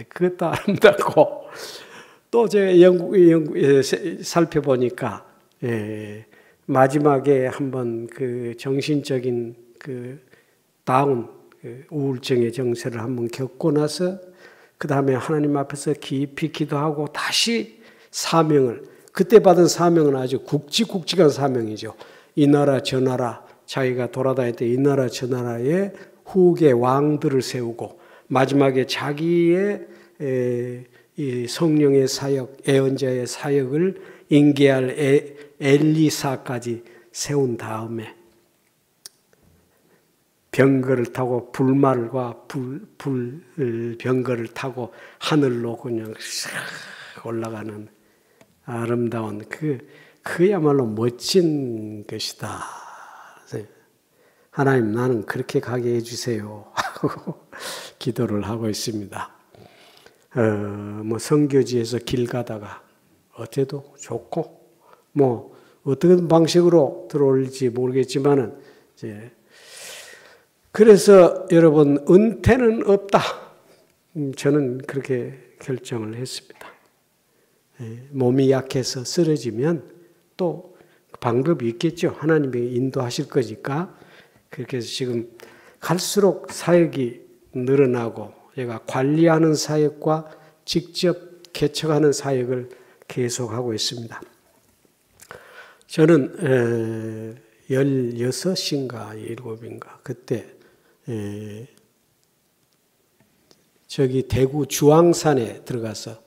그것도 아름답고 또 제가 살펴보니까 마지막에 한번 그 정신적인 그 다운 우울증의 정세를 한번 겪고 나서 그 다음에 하나님 앞에서 깊이 기도하고 다시 사명을 그때 받은 사명은 아주 굵직굵직한 사명이죠. 이 나라 저 나라 자기가 돌아다닐 때 이 나라 저 나라에 후계 왕들을 세우고 마지막에 자기의 이 성령의 사역, 예언자의 사역을 인계할 엘리사까지 세운 다음에 병거를 타고 불말과 병거를 타고 하늘로 그냥 올라가는 아름다운 그야말로 멋진 것이다. 하나님 나는 그렇게 가게 해주세요 하고 기도를 하고 있습니다. 선교지에서 길 가다가 어때도 좋고 어떤 방식으로 들어올지 모르겠지만은 그래서 여러분 은퇴는 없다. 저는 그렇게 결정을 했습니다. 몸이 약해서 쓰러지면 또 방법이 있겠죠. 하나님이 인도하실 거니까. 그렇게 해서 지금 갈수록 사역이 늘어나고 제가 관리하는 사역과 직접 개척하는 사역을 계속하고 있습니다. 저는 16인가 17인가 그때 저기 대구 주황산에 들어가서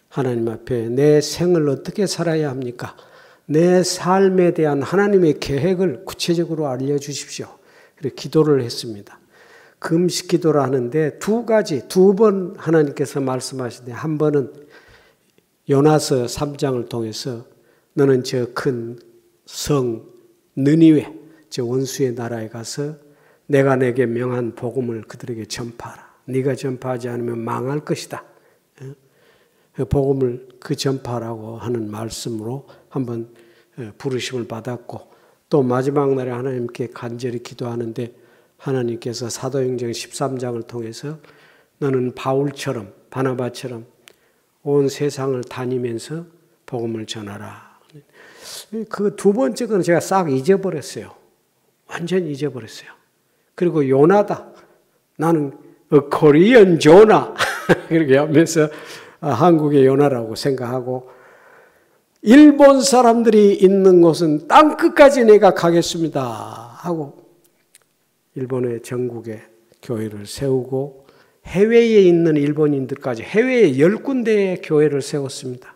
하나님 앞에 내 생을 어떻게 살아야 합니까? 내 삶에 대한 하나님의 계획을 구체적으로 알려주십시오. 그래서 기도를 했습니다. 금식 기도를 하는데 두 번 하나님께서 말씀하시는데 한 번은 요나서 3장을 통해서 너는 저 큰 성 느니웨 저 원수의 나라에 가서 내가 내게 명한 복음을 그들에게 전파하라. 네가 전파하지 않으면 망할 것이다. 복음을 그 전파라고 하는 말씀으로 한번 부르심을 받았고, 또 마지막 날에 하나님께 간절히 기도하는데 하나님께서 사도행전 13장을 통해서 너는 바울처럼 바나바처럼 온 세상을 다니면서 복음을 전하라. 그 두 번째 건 제가 싹 잊어버렸어요. 완전히 잊어버렸어요. 그리고 요나다. 나는 코리안 조나 그렇게 하면서 한국의 요나라고 생각하고, 일본 사람들이 있는 곳은 땅 끝까지 내가 가겠습니다 하고 일본의 전국에 교회를 세우고, 해외에 있는 일본인들까지 해외에 10군데의 교회를 세웠습니다.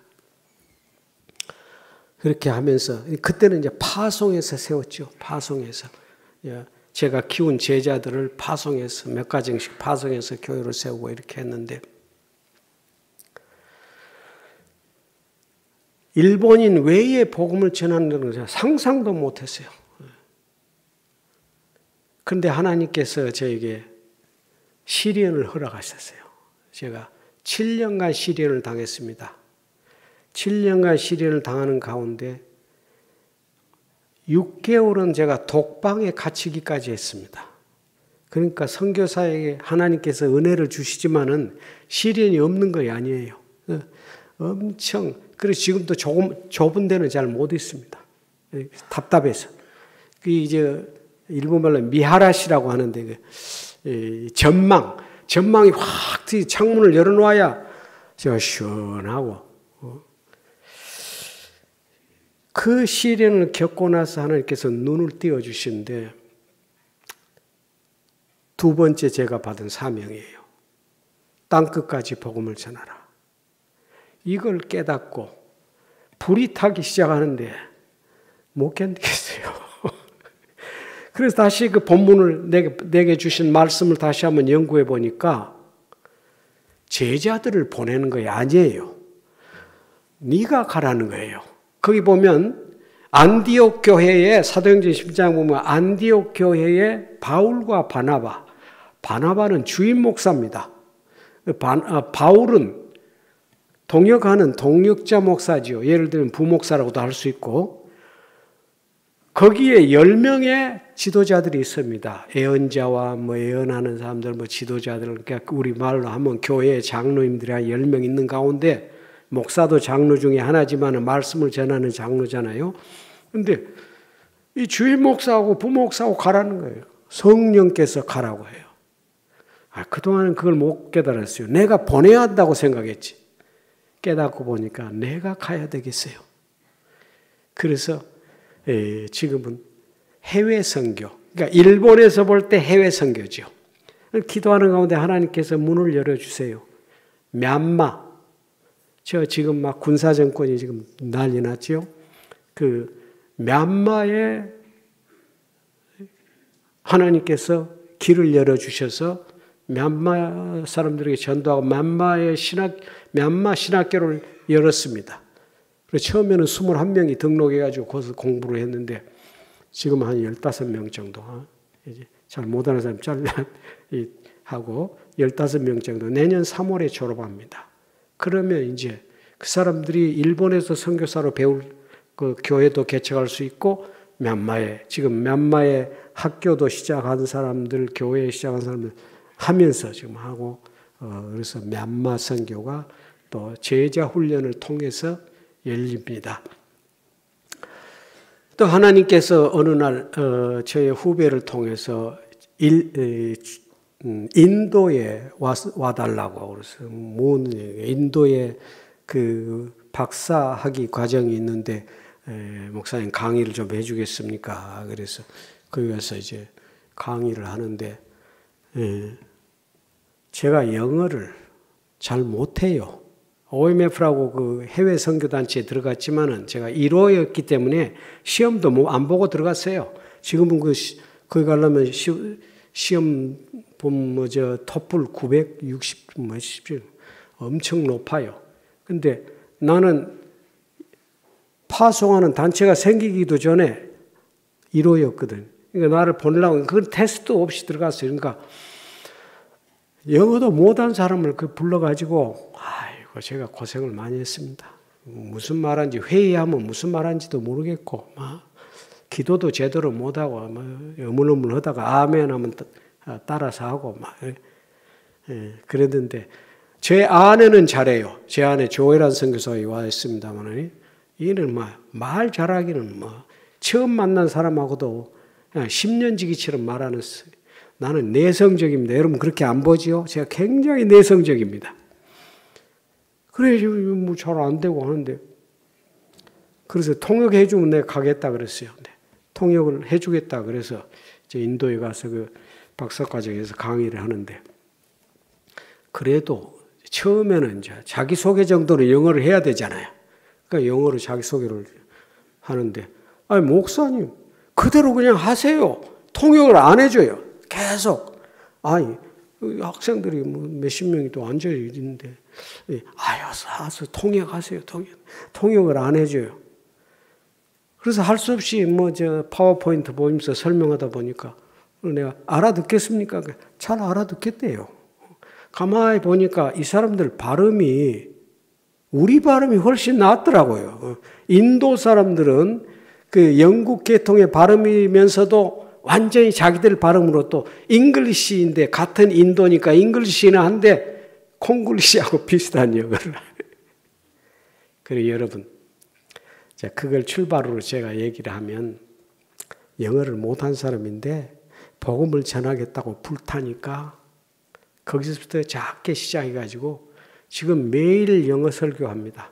그렇게 하면서 그때는 이제 파송해서 세웠죠. 파송해서 제가 키운 제자들을 파송해서 몇 가정씩 파송해서 교회를 세우고 이렇게 했는데, 일본인 외에 복음을 전하는 것은 상상도 못했어요. 그런데 하나님께서 저에게 시련을 허락하셨어요. 제가 7년간 시련을 당했습니다. 7년간 시련을 당하는 가운데 6개월은 제가 독방에 갇히기까지 했습니다. 그러니까 선교사에게 하나님께서 은혜를 주시지만은 시련이 없는 것이 아니에요. 엄청, 그래서 지금도 좁은 데는 잘 못 있습니다. 답답해서. 그 이제 일본말로 미하라시라고 하는데, 전망이 확 창문을 열어놓아야 제가 시원하고, 그 시련을 겪고 나서 하나님께서 눈을 띄워주시는데, 두 번째 제가 받은 사명이에요. 땅끝까지 복음을 전하라. 이걸 깨닫고 불이 타기 시작하는데 못 견디겠어요. 그래서 다시 그 본문을 내게 주신 말씀을 다시 한번 연구해 보니까 제자들을 보내는 거 아니에요. 네가 가라는 거예요. 거기 보면 안디옥 교회에, 사도행전 10장 보면 안디옥 교회에 바울과 바나바는 주임 목사입니다. 바울은 동역하는 동역자 목사지요. 예를 들면 부목사라고도 할 수 있고, 거기에 10명의 지도자들이 있습니다. 예언자와 예언하는 사람들, 지도자들, 그러니까 우리 말로 하면 교회의 장로님들이 한 10명 있는 가운데, 목사도 장로 중에 하나지만 말씀을 전하는 장로잖아요. 근데 이 주임 목사하고 부목사하고 가라는 거예요. 성령께서 가라고 해요. 그동안은 그걸 못 깨달았어요. 내가 보내야 한다고 생각했지. 깨닫고 보니까 내가 가야 되겠어요. 그래서 지금은 해외 선교, 그러니까 일본에서 볼 때 해외 선교죠. 기도하는 가운데 하나님께서 문을 열어주세요. 미얀마, 저 지금 막 군사 정권이 지금 난리 났죠. 그 미얀마에 하나님께서 길을 열어주셔서 미얀마 사람들에게 전도하고 미얀마 신학교를 열었습니다. 그래서 처음에는 21명이 등록해가지고 거기서 공부를 했는데 지금 한 15명 정도, 이제 잘 못하는 사람 하고 15명 정도 내년 3월에 졸업합니다. 그러면 이제 그 사람들이 일본에서 선교사로 배울 그 교회도 개척할 수 있고, 지금 미얀마에 학교도 시작한 사람들, 교회 시작한 사람들 하면서 지금 하고, 그래서 미얀마 선교가 또 제자 훈련을 통해서 열립니다. 또 하나님께서 어느 날 저의 후배를 통해서 인도에 와달라고 그래서 인도에 그 박사학위 과정이 있는데 목사님 강의를 좀 해주겠습니까? 그래서 거기 가서 이제 강의를 하는데 제가 영어를 잘 못해요. OMF라고 그 해외 선교단체에 들어갔지만은 제가 1호였기 때문에 시험도 안 보고 들어갔어요. 지금은 거기 가려면 시험 보면 토플 960 엄청 높아요. 근데 나는 파송하는 단체가 생기기도 전에 1호였거든. 그러니까 나를 보내려고 그건 테스트도 없이 들어갔어요. 그러니까 영어도 못한 사람을 불러가지고 아이고 제가 고생을 많이 했습니다. 무슨 말인지 회의하면 무슨 말인지도 모르겠고 막 기도도 제대로 못하고 어물어물 하다가 아멘 하면 따라서 하고 막 그랬는데 제 아내는 잘해요. 제 아내 조혜란 선교사가 와 있습니다만 이는 말 잘하기는 처음 만난 사람하고도 10년 지기처럼 말하는 나는 내성적입니다. 여러분 그렇게 안 보지요? 제가 굉장히 내성적입니다. 그래 잘 안 되고 하는데 그래서 통역해 주면 내가 가겠다 그랬어요. 통역을 해 주겠다 그래서 이제 인도에 가서 그 박사과정에서 강의를 하는데 그래도 처음에는 이제 자기소개 정도는 영어를 해야 되잖아요. 그러니까 영어로 자기소개를 하는데 아니 목사님 그대로 그냥 하세요. 통역을 안 해줘요. 계속 아니 학생들이 몇십 명이 또 앉아 있는데 알아서 통역하세요. 통역을 안 해줘요. 그래서 할 수 없이 파워포인트 보면서 설명하다 보니까 내가 알아듣겠습니까? 잘 알아듣겠대요. 가만히 보니까 이 사람들 발음이 우리 발음이 훨씬 낫더라고요. 인도 사람들은 그 영국 계통의 발음이면서도 완전히 자기들 발음으로 또 잉글리시인데 같은 인도니까 잉글리시는 한데 콩글리시하고 비슷한 영어를. 그래 여러분, 자 그걸 출발으로 제가 얘기를 하면 영어를 못한 사람인데 복음을 전하겠다고 불타니까 거기서부터 작게 시작해가지고 지금 매일 영어 설교합니다.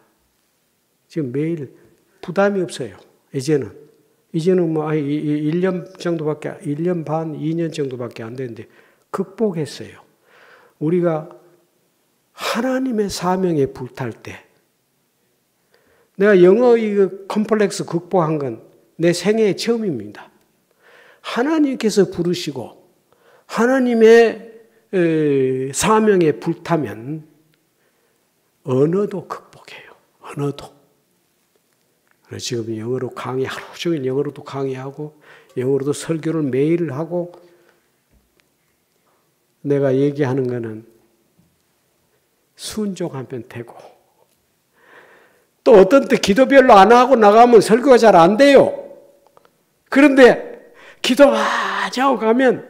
지금 매일 부담이 없어요. 이제는 1년 정도밖에 1년 반, 2년 정도밖에 안 되는데 극복했어요. 우리가 하나님의 사명에 불탈 때 내가 영어 이거 컴플렉스 극복한 건 내 생애의 처음입니다. 하나님께서 부르시고 하나님의 사명에 불타면 언어도 극복해요. 언어도. 지금 영어로 강의 하루 종일 영어로도 강의하고 영어로도 설교를 매일 하고 내가 얘기하는 거는 순종하면 되고 또 어떤 때 기도 별로 안 하고 나가면 설교가 잘 안 돼요. 그런데 기도 많이 하고 가면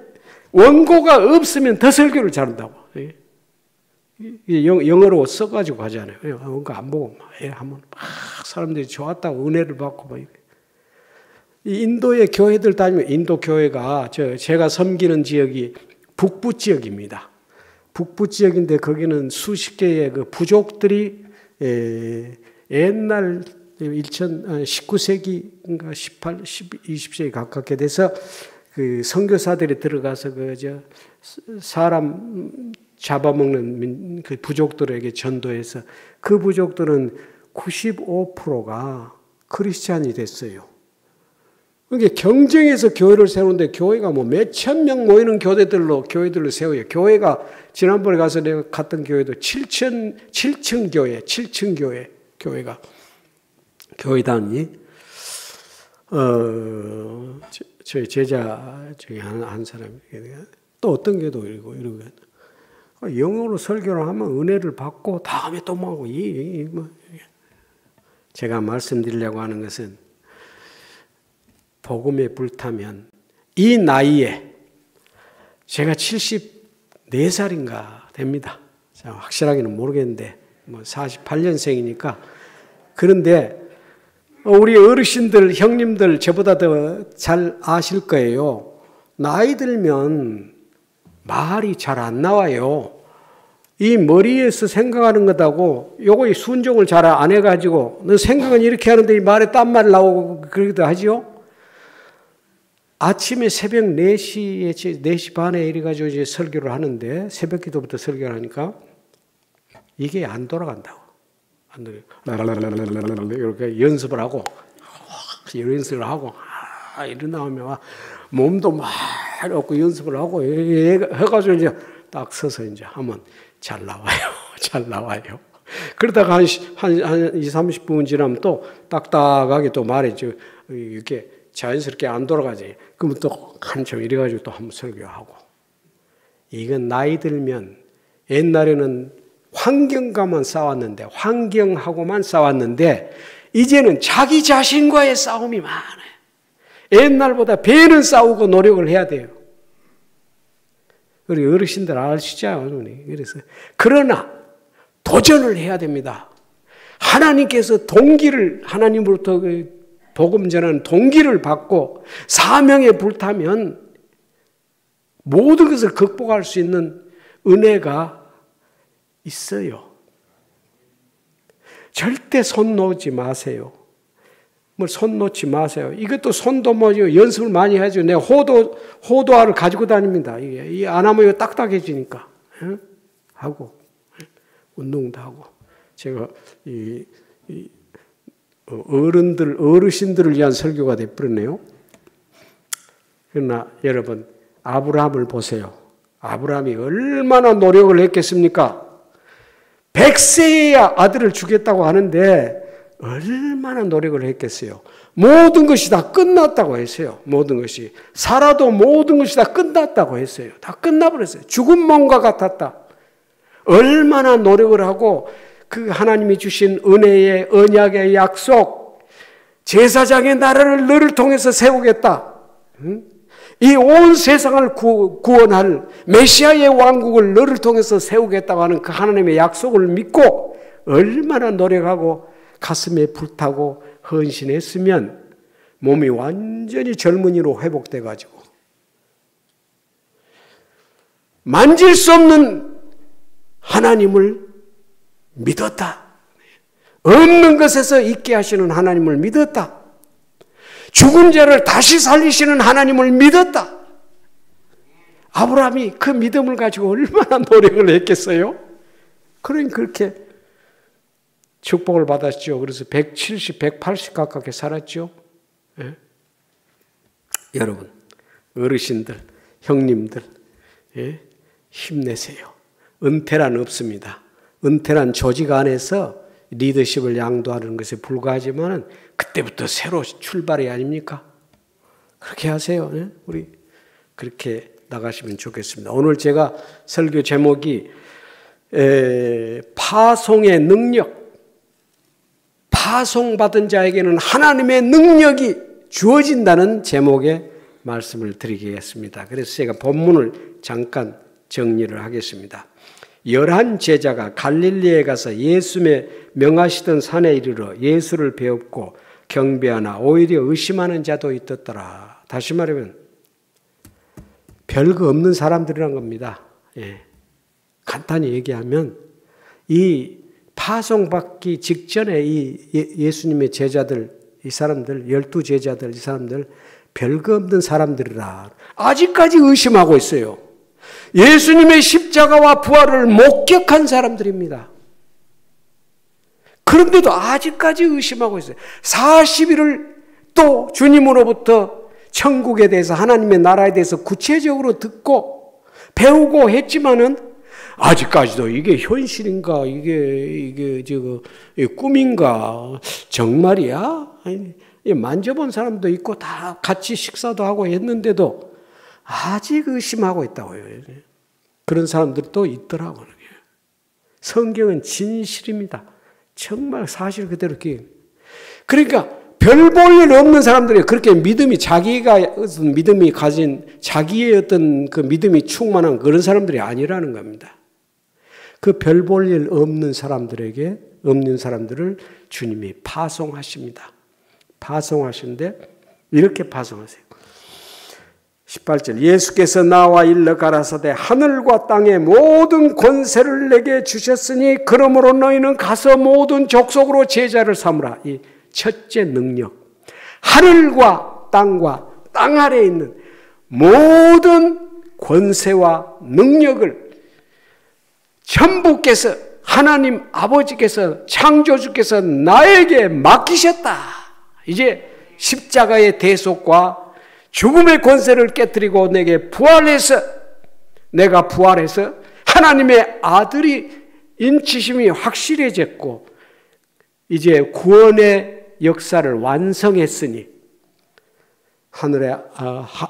원고가 없으면 더 설교를 잘한다고. 영어로 써가지고 가잖아요. 원고 안 보고 하면 막 사람들이 좋았다고 은혜를 받고 막. 인도의 교회들 다니면 인도 교회가 제가 섬기는 지역이 북부 지역입니다. 북부 지역인데 거기는 수십 개의 그 부족들이 옛날 19세기인가 20세기 가깝게 돼서 그 선교사들이 들어가서 사람 잡아먹는 그 부족들에게 전도해서 그 부족들은 95%가 크리스찬이 됐어요. 그러니까 경쟁해서 교회를 세우는데 교회가 몇천 명 모이는 교회들로 세워요. 교회가 지난번에 가서 내가 갔던 교회도 7층 교회가 교회단이 저희 제자 중에 한 사람이 또 어떤 교회도 이러고 영어로 설교를 하면 은혜를 받고 다음에 또 뭐고 제가 말씀드리려고 하는 것은 복음에 불타면 이 나이에 제가 74살인가 됩니다. 확실하게는 모르겠는데 48년생이니까 그런데 우리 어르신들 형님들 저보다 더 잘 아실 거예요. 나이 들면 말이 잘 안 나와요. 이 머리에서 생각하는 것하고 요거 순종을 잘 안 해가지고 너 생각은 이렇게 하는데 이 말에 딴 말 나오고 그러기도 하죠. 아침에 새벽 4시 반에 이래가지고 이제 설교를 하는데 새벽 기도부터 설교를 하니까 이게 안 돌아간다고. 안 돌아요. 이렇게 연습을 하고 이런 나오면 몸도 막 없고 연습을 하고 해가지고 이제 딱 서서 이제 하면 잘 나와요. 그러다가 한 20-30분 지나면 또 딱딱하게 또 말이 이렇게 자연스럽게 안 돌아가지. 그러면 또 한참 이래가지고 또 한번 설교하고. 이건 나이 들면 옛날에는 환경과만 싸웠는데, 환경하고만 싸웠는데 이제는 자기 자신과의 싸움이 많아요. 옛날보다 배는 싸우고 노력을 해야 돼요. 우리 어르신들 아시죠? 그래서 그러나 도전을 해야 됩니다. 하나님께서 동기를, 하나님으로부터 복음 전하는 동기를 받고 사명에 불타면 모든 것을 극복할 수 있는 은혜가 있어요. 절대 손 놓지 마세요. 뭘 손 놓지 마세요. 이것도 손도 뭐죠? 연습을 많이 해야죠. 내가 호도알을 가지고 다닙니다. 이게 안 하면 이거 딱딱해지니까. 하고, 운동도 하고. 제가 어르신들을 위한 설교가 되어버렸네요. 그러나 여러분, 아브라함을 보세요. 아브라함이 얼마나 노력을 했겠습니까? 100세에 아들을 주겠다고 하는데 얼마나 노력을 했겠어요. 모든 것이 다 끝났다고 했어요. 모든 것이. 살아도 모든 것이 다 끝났다고 했어요. 다 끝나버렸어요. 죽은 몸과 같았다. 얼마나 노력을 하고 그 하나님이 주신 은혜의 언약의 약속, 제사장의 나라를 너를 통해서 세우겠다. 이 온 세상을 구원할 메시아의 왕국을 너를 통해서 세우겠다고 하는 그 하나님의 약속을 믿고 얼마나 노력하고 가슴에 불타고 헌신했으면 몸이 완전히 젊은이로 회복돼가지고 만질 수 없는 하나님을 믿었다. 없는 것에서 있게 하시는 하나님을 믿었다. 죽은 자를 다시 살리시는 하나님을 믿었다. 아브라함이 그 믿음을 가지고 얼마나 노력을 했겠어요? 그러니 그렇게 축복을 받았죠. 그래서 170, 180 가깝게 살았죠. 예? 여러분, 어르신들, 형님들, 예? 힘내세요. 은퇴란 없습니다. 은퇴란 조직 안에서 리더십을 양도하는 것에 불과하지만 그때부터 새로 출발이 아닙니까? 그렇게 하세요. 예? 우리 그렇게 나가시면 좋겠습니다. 오늘 제가 설교 제목이 파송의 능력, 파송받은 자에게는 하나님의 능력이 주어진다는 제목의 말씀을 드리겠습니다. 그래서 제가 본문을 잠깐 정리를 하겠습니다. 11 제자가 갈릴리에 가서 예수의 명하시던 산에 이르러 예수를 배웁고 경배하나 오히려 의심하는 자도 있었더라. 다시 말하면 별거 없는 사람들이란 겁니다. 예. 간단히 얘기하면 이 파송받기 직전에 이 예수님의 제자들, 이 사람들, 12 제자들, 이 사람들 별거 없는 사람들이라 아직까지 의심하고 있어요. 예수님의 십자가와 부활을 목격한 사람들입니다. 그런데도 아직까지 의심하고 있어요. 40일을 또 주님으로부터 천국에 대해서, 하나님의 나라에 대해서 구체적으로 듣고 배우고 했지만은 아직까지도 이게 현실인가, 이게 꿈인가, 정말이야? 만져본 사람도 있고 다 같이 식사도 하고 했는데도 아직 의심하고 있다고요. 그런 사람들도 있더라고요. 성경은 진실입니다. 정말 사실 그대로 이렇게. 그러니까 별 볼 일 없는 사람들이 그렇게 믿음이, 자기가 어떤 믿음이 가진, 자기의 어떤 그 믿음이 충만한 그런 사람들이 아니라는 겁니다. 그 별 볼 일 없는 사람들에게, 없는 사람들을 주님이 파송하십니다. 파송하시는데 이렇게 파송하세요. 18절, 예수께서 나와 일러 가라사대 하늘과 땅의 모든 권세를 내게 주셨으니 그러므로 너희는 가서 모든 족속으로 제자를 삼으라. 이 첫째 능력, 하늘과 땅 아래에 있는 모든 권세와 능력을 전부께서, 하나님 아버지께서, 창조주께서 나에게 맡기셨다. 이제 십자가의 대속과 죽음의 권세를 깨뜨리고 내게 부활해서, 내가 부활해서 하나님의 아들이 인치심이 확실해졌고 이제 구원의 역사를 완성했으니 하늘의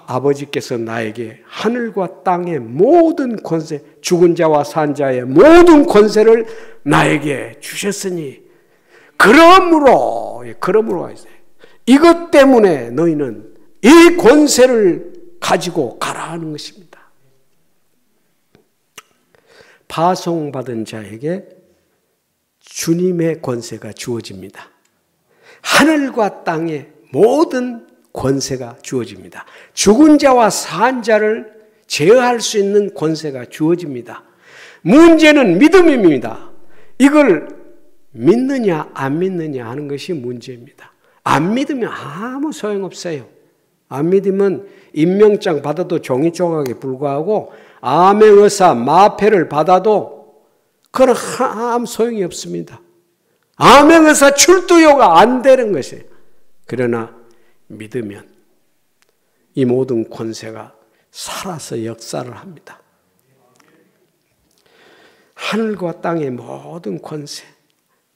아버지께서 나에게 하늘과 땅의 모든 권세, 죽은 자와 산 자의 모든 권세를 나에게 주셨으니 그러므로 이것 때문에 너희는 이 권세를 가지고 가라 하는 것입니다. 파송받은 자에게 주님의 권세가 주어집니다. 하늘과 땅의 모든 권세가 주어집니다. 죽은 자와 산 자를 제어할 수 있는 권세가 주어집니다. 문제는 믿음입니다. 이걸 믿느냐 안 믿느냐 하는 것이 문제입니다. 안 믿으면 아무 소용없어요. 안 믿으면 임명장 받아도 종이 조각에 불과하고 암행의사 마패를 받아도 그건 아무 소용이 없습니다. 암행의사 출두요가 안 되는 것이에요. 그러나 믿으면 이 모든 권세가 살아서 역사를 합니다. 하늘과 땅의 모든 권세,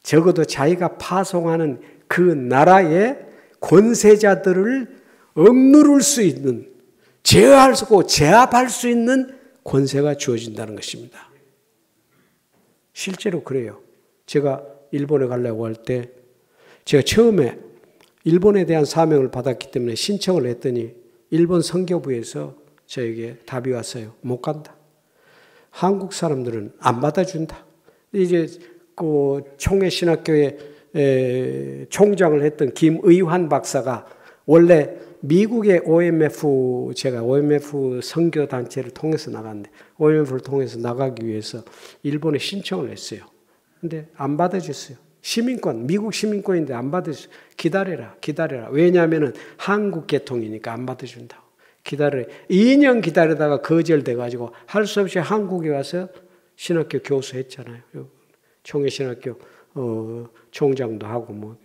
적어도 자기가 파송하는 그 나라의 권세자들을 억누를 수 있는, 제어하고 제압할 수 있는 권세가 주어진다는 것입니다. 실제로 그래요. 제가 일본에 가려고 할 때 제가 처음에 일본에 대한 사명을 받았기 때문에 신청을 했더니 일본 선교부에서 저에게 답이 왔어요. 못 간다. 한국 사람들은 안 받아준다. 이제 그 총회신학교에 총장을 했던 김의환 박사가 원래 미국의 OMF, 제가 OMF 선교단체를 통해서 나갔는데 OMF를 통해서 나가기 위해서 일본에 신청을 했어요. 근데 안 받아줬어요. 시민권, 미국 시민권인데 안 받아줬어요. 기다려라. 왜냐하면 한국 계통이니까 안 받아준다고. 기다려. 2년 기다리다가 거절돼가지고 할 수 없이 한국에 와서 신학교 교수 했잖아요. 총회신학교 총장도 하고 뭐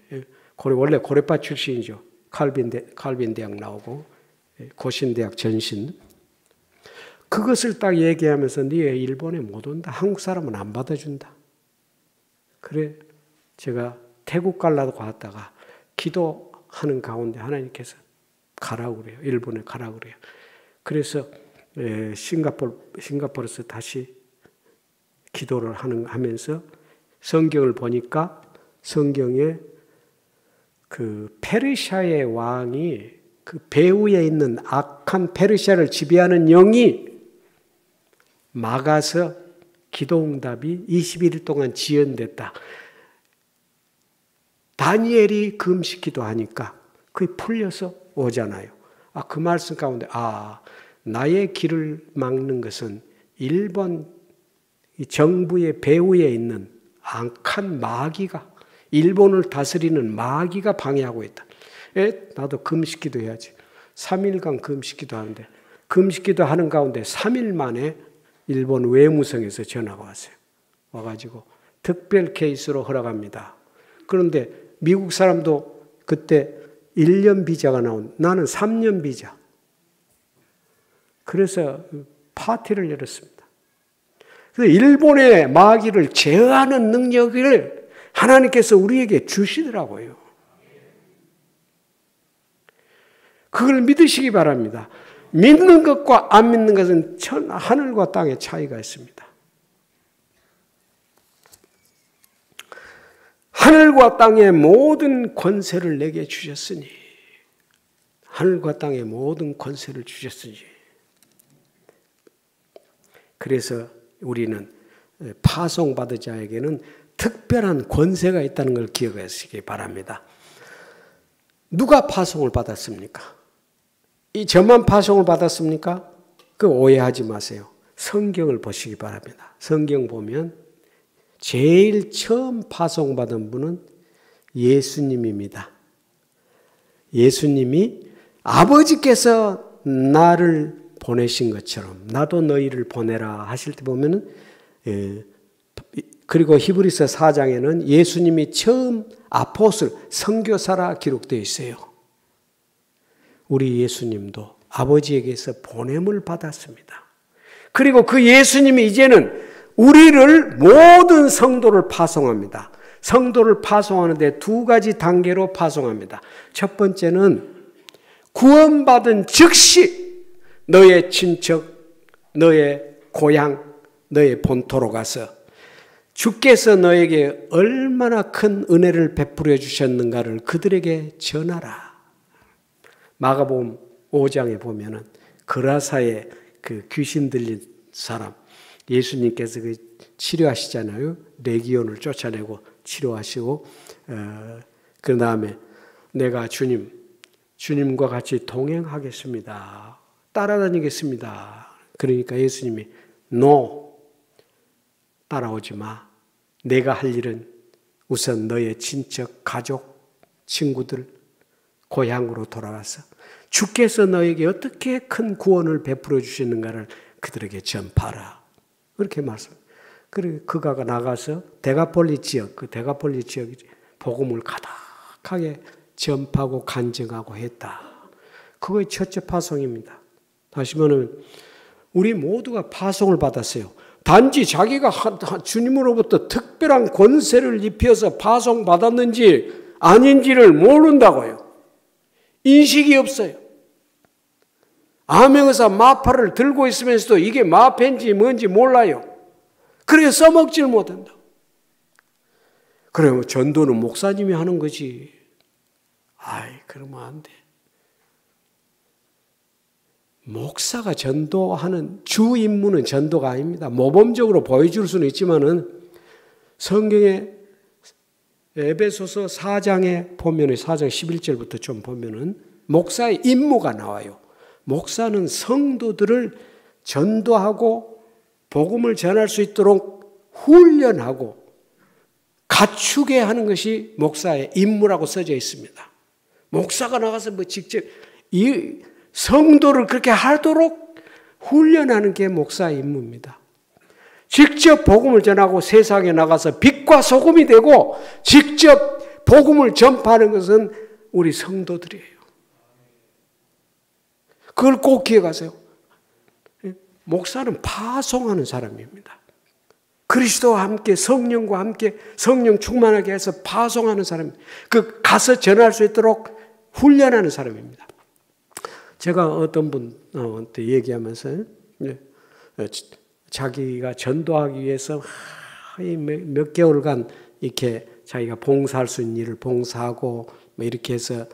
원래 고려파 출신이죠. 칼빈 대학 나오고 고신대학 전신. 그것을 딱 얘기하면서 네 일본에 못 온다. 한국 사람은 안 받아준다. 그래 제가 태국 가려고 갔다가 기도하는 가운데 하나님께서 가라고 그래요. 일본에 가라고 그래요. 그래서 싱가포르에서 다시 기도를 하면서 성경을 보니까 성경에 그 페르시아의 왕이 그 배후에 있는 악한 페르시아를 지배하는 영이 막아서 기도응답이 21일 동안 지연됐다. 다니엘이 금식 기도하니까 그게 풀려서 오잖아요. 그 말씀 가운데 나의 길을 막는 것은 일본 정부의 배후에 있는 악한 마귀가 일본을 다스리는 마귀가 방해하고 있다. 나도 금식기도 해야지. 3일간 금식기도 하는데 금식기도 하는 가운데 3일 만에 일본 외무성에서 전화가 왔어요. 와가지고 특별 케이스로 허락합니다. 그런데 미국 사람도 그때 1년 비자가 나는 3년 비자. 그래서 파티를 열었습니다. 그래서 일본의 마귀를 제어하는 능력을 하나님께서 우리에게 주시더라고요. 그걸 믿으시기 바랍니다. 믿는 것과 안 믿는 것은 하늘과 땅의 차이가 있습니다. 하늘과 땅의 모든 권세를 내게 주셨으니 하늘과 땅의 모든 권세를 주셨으니 그래서 우리는 파송받은 자에게는 특별한 권세가 있다는 걸 기억하시기 바랍니다. 누가 파송을 받았습니까? 저만 파송을 받았습니까? 그 오해하지 마세요. 성경을 보시기 바랍니다. 성경 보면 제일 처음 파송받은 분은 예수님입니다. 예수님이 아버지께서 나를 보내신 것처럼 나도 너희를 보내라 하실 때 보면은 그리고 히브리서 4장에는 예수님이 처음 아포스톨 선교사라 기록되어 있어요. 우리 예수님도 아버지에게서 보냄을 받았습니다. 그리고 그 예수님이 이제는 우리를 모든 성도를 파송합니다. 성도를 파송하는데 두 가지 단계로 파송합니다. 첫 번째는 구원받은 즉시 너의 친척, 너의 고향, 너의 본토로 가서 주께서 너에게 얼마나 큰 은혜를 베풀어 주셨는가를 그들에게 전하라. 마가복음 5장에 보면은 그라사의 그 귀신 들린 사람, 예수님께서 그 치료하시잖아요. 레기온을 쫓아내고 치료하시고, 그 다음에 내가 주님과 같이 동행하겠습니다. 따라다니겠습니다. 그러니까 예수님이 No, 따라오지 마. 내가 할 일은 우선 너의 친척, 가족, 친구들, 고향으로 돌아가서 주께서 너에게 어떻게 큰 구원을 베풀어 주시는가를 그들에게 전파하라. 그렇게 말씀. 그리고 그가 나가서 데가폴리 지역, 그 데가폴리 지역 복음을 가득하게 전파하고 간증하고 했다. 그거의 첫째 파송입니다. 다시 말하면 우리 모두가 파송을 받았어요. 단지 자기가 주님으로부터 특별한 권세를 입혀서 파송받았는지 아닌지를 모른다고요. 인식이 없어요. 암행의사 마파를 들고 있으면서도 이게 마패인지 뭔지 몰라요. 그래서 써먹질 못한다. 그러면 전도는 목사님이 하는 거지. 아이, 그러면 안 돼. 목사가 전도하는 주 임무는 전도가 아닙니다. 모범적으로 보여줄 수는 있지만은 성경에 에베소서 4장에 보면은 4장 11절부터 좀 보면은 목사의 임무가 나와요. 목사는 성도들을 전도하고 복음을 전할 수 있도록 훈련하고 갖추게 하는 것이 목사의 임무라고 써져 있습니다. 목사가 나가서 뭐 직접 이 성도를 그렇게 하도록 훈련하는 게 목사의 임무입니다. 직접 복음을 전하고 세상에 나가서 빛과 소금이 되고 직접 복음을 전파하는 것은 우리 성도들이에요. 그걸 꼭 기억하세요. 목사는 파송하는 사람입니다. 그리스도와 함께 성령과 함께 성령 충만하게 해서 파송하는 사람, 그 가서 전할 수 있도록 훈련하는 사람입니다. 제가 어떤 분한테 얘기하면서 자기가 전도하기 위해서 몇 개월간 이렇게 자기가 봉사할 수 있는 일을 봉사하고 이렇게 해서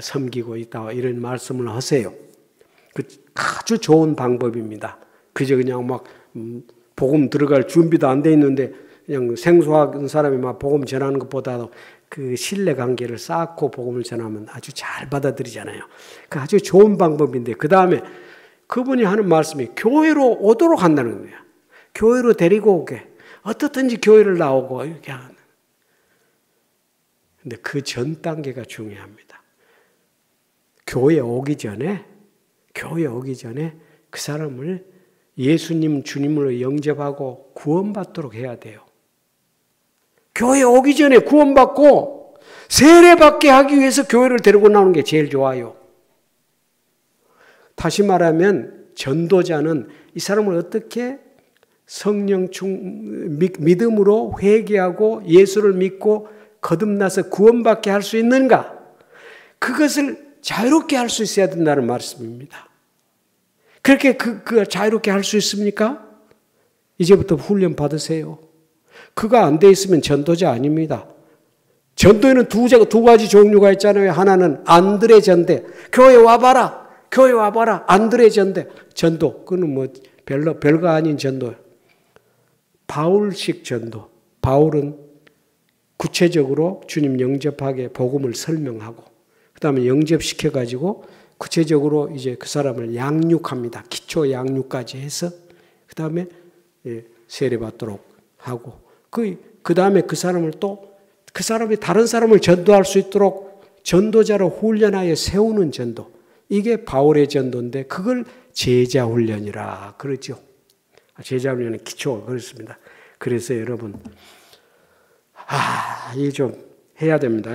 섬기고 있다 이런 말씀을 하세요. 아주 좋은 방법입니다. 그저 그냥 막 복음 들어갈 준비도 안 돼 있는데 그냥 생소한 사람이 막 복음 전하는 것보다도 그 신뢰 관계를 쌓고 복음을 전하면 아주 잘 받아들이잖아요. 그 아주 좋은 방법인데 그 다음에 그분이 하는 말씀이 교회로 오도록 한다는 거예요. 교회로 데리고 오게. 어떻든지 교회를 나오고 이렇게 하는. 근데 그 전 단계가 중요합니다. 교회 오기 전에 그 사람을 예수님 주님으로 영접하고 구원받도록 해야 돼요. 교회 오기 전에 구원받고 세례받게 하기 위해서 교회를 데리고 나오는 게 제일 좋아요. 다시 말하면 전도자는 이 사람을 어떻게 성령 믿음으로 회개하고 예수를 믿고 거듭나서 구원받게 할 수 있는가? 그것을 자유롭게 할 수 있어야 된다는 말씀입니다. 그렇게 그 자유롭게 할 수 있습니까? 이제부터 훈련 받으세요. 그가 안 돼 있으면 전도자 아닙니다. 전도에는 두 가지 종류가 있잖아요. 하나는 안드레 전대. 교회 와봐라. 안드레 전대. 전도. 그건 뭐 별거 아닌 전도예요. 바울식 전도. 바울은 구체적으로 주님 영접하게 복음을 설명하고 그 다음에 영접시켜가지고 구체적으로 이제 그 사람을 양육합니다. 기초 양육까지 해서 그 다음에 세례받도록 하고 그 다음에 그 사람을 또 그 사람이 다른 사람을 전도할 수 있도록 전도자로 훈련하여 세우는 전도. 이게 바울의 전도인데 그걸 제자훈련이라 그러죠. 제자훈련의 기초가 그렇습니다. 그래서 여러분 이게 좀 해야 됩니다.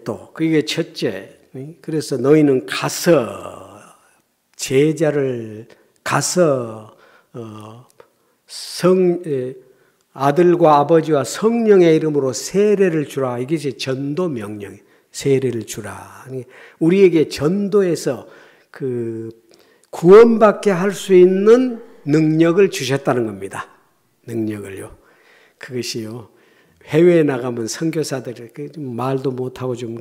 또 그게 첫째. 그래서 너희는 가서 제자를 가서 아들과 아버지와 성령의 이름으로 세례를 주라. 이게 이제 전도 명령. 세례를 주라. 우리에게 전도에서 그 구원받게 할 수 있는 능력을 주셨다는 겁니다. 능력을요. 그것이요. 해외에 나가면 선교사들 말도 못하고 좀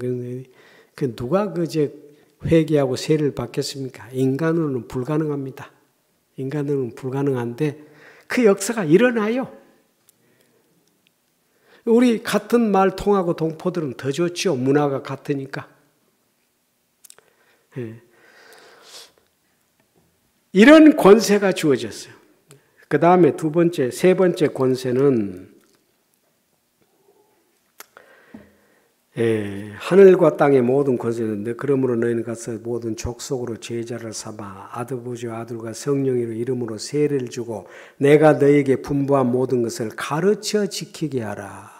누가 그저 회개하고 세례를 받겠습니까? 인간으로는 불가능합니다. 인간으로는 불가능한데 그 역사가 일어나요. 우리 같은 말 통하고 동포들은 더 좋죠. 문화가 같으니까. 예. 이런 권세가 주어졌어요. 그 다음에 세 번째 권세는 하늘과 땅의 모든 권세는 그러므로 너희는 가서 모든 족속으로 제자를 삼아 아버지와 아들과 성령의 이름으로 세례를 주고 내가 너희에게 분부한 모든 것을 가르쳐 지키게 하라.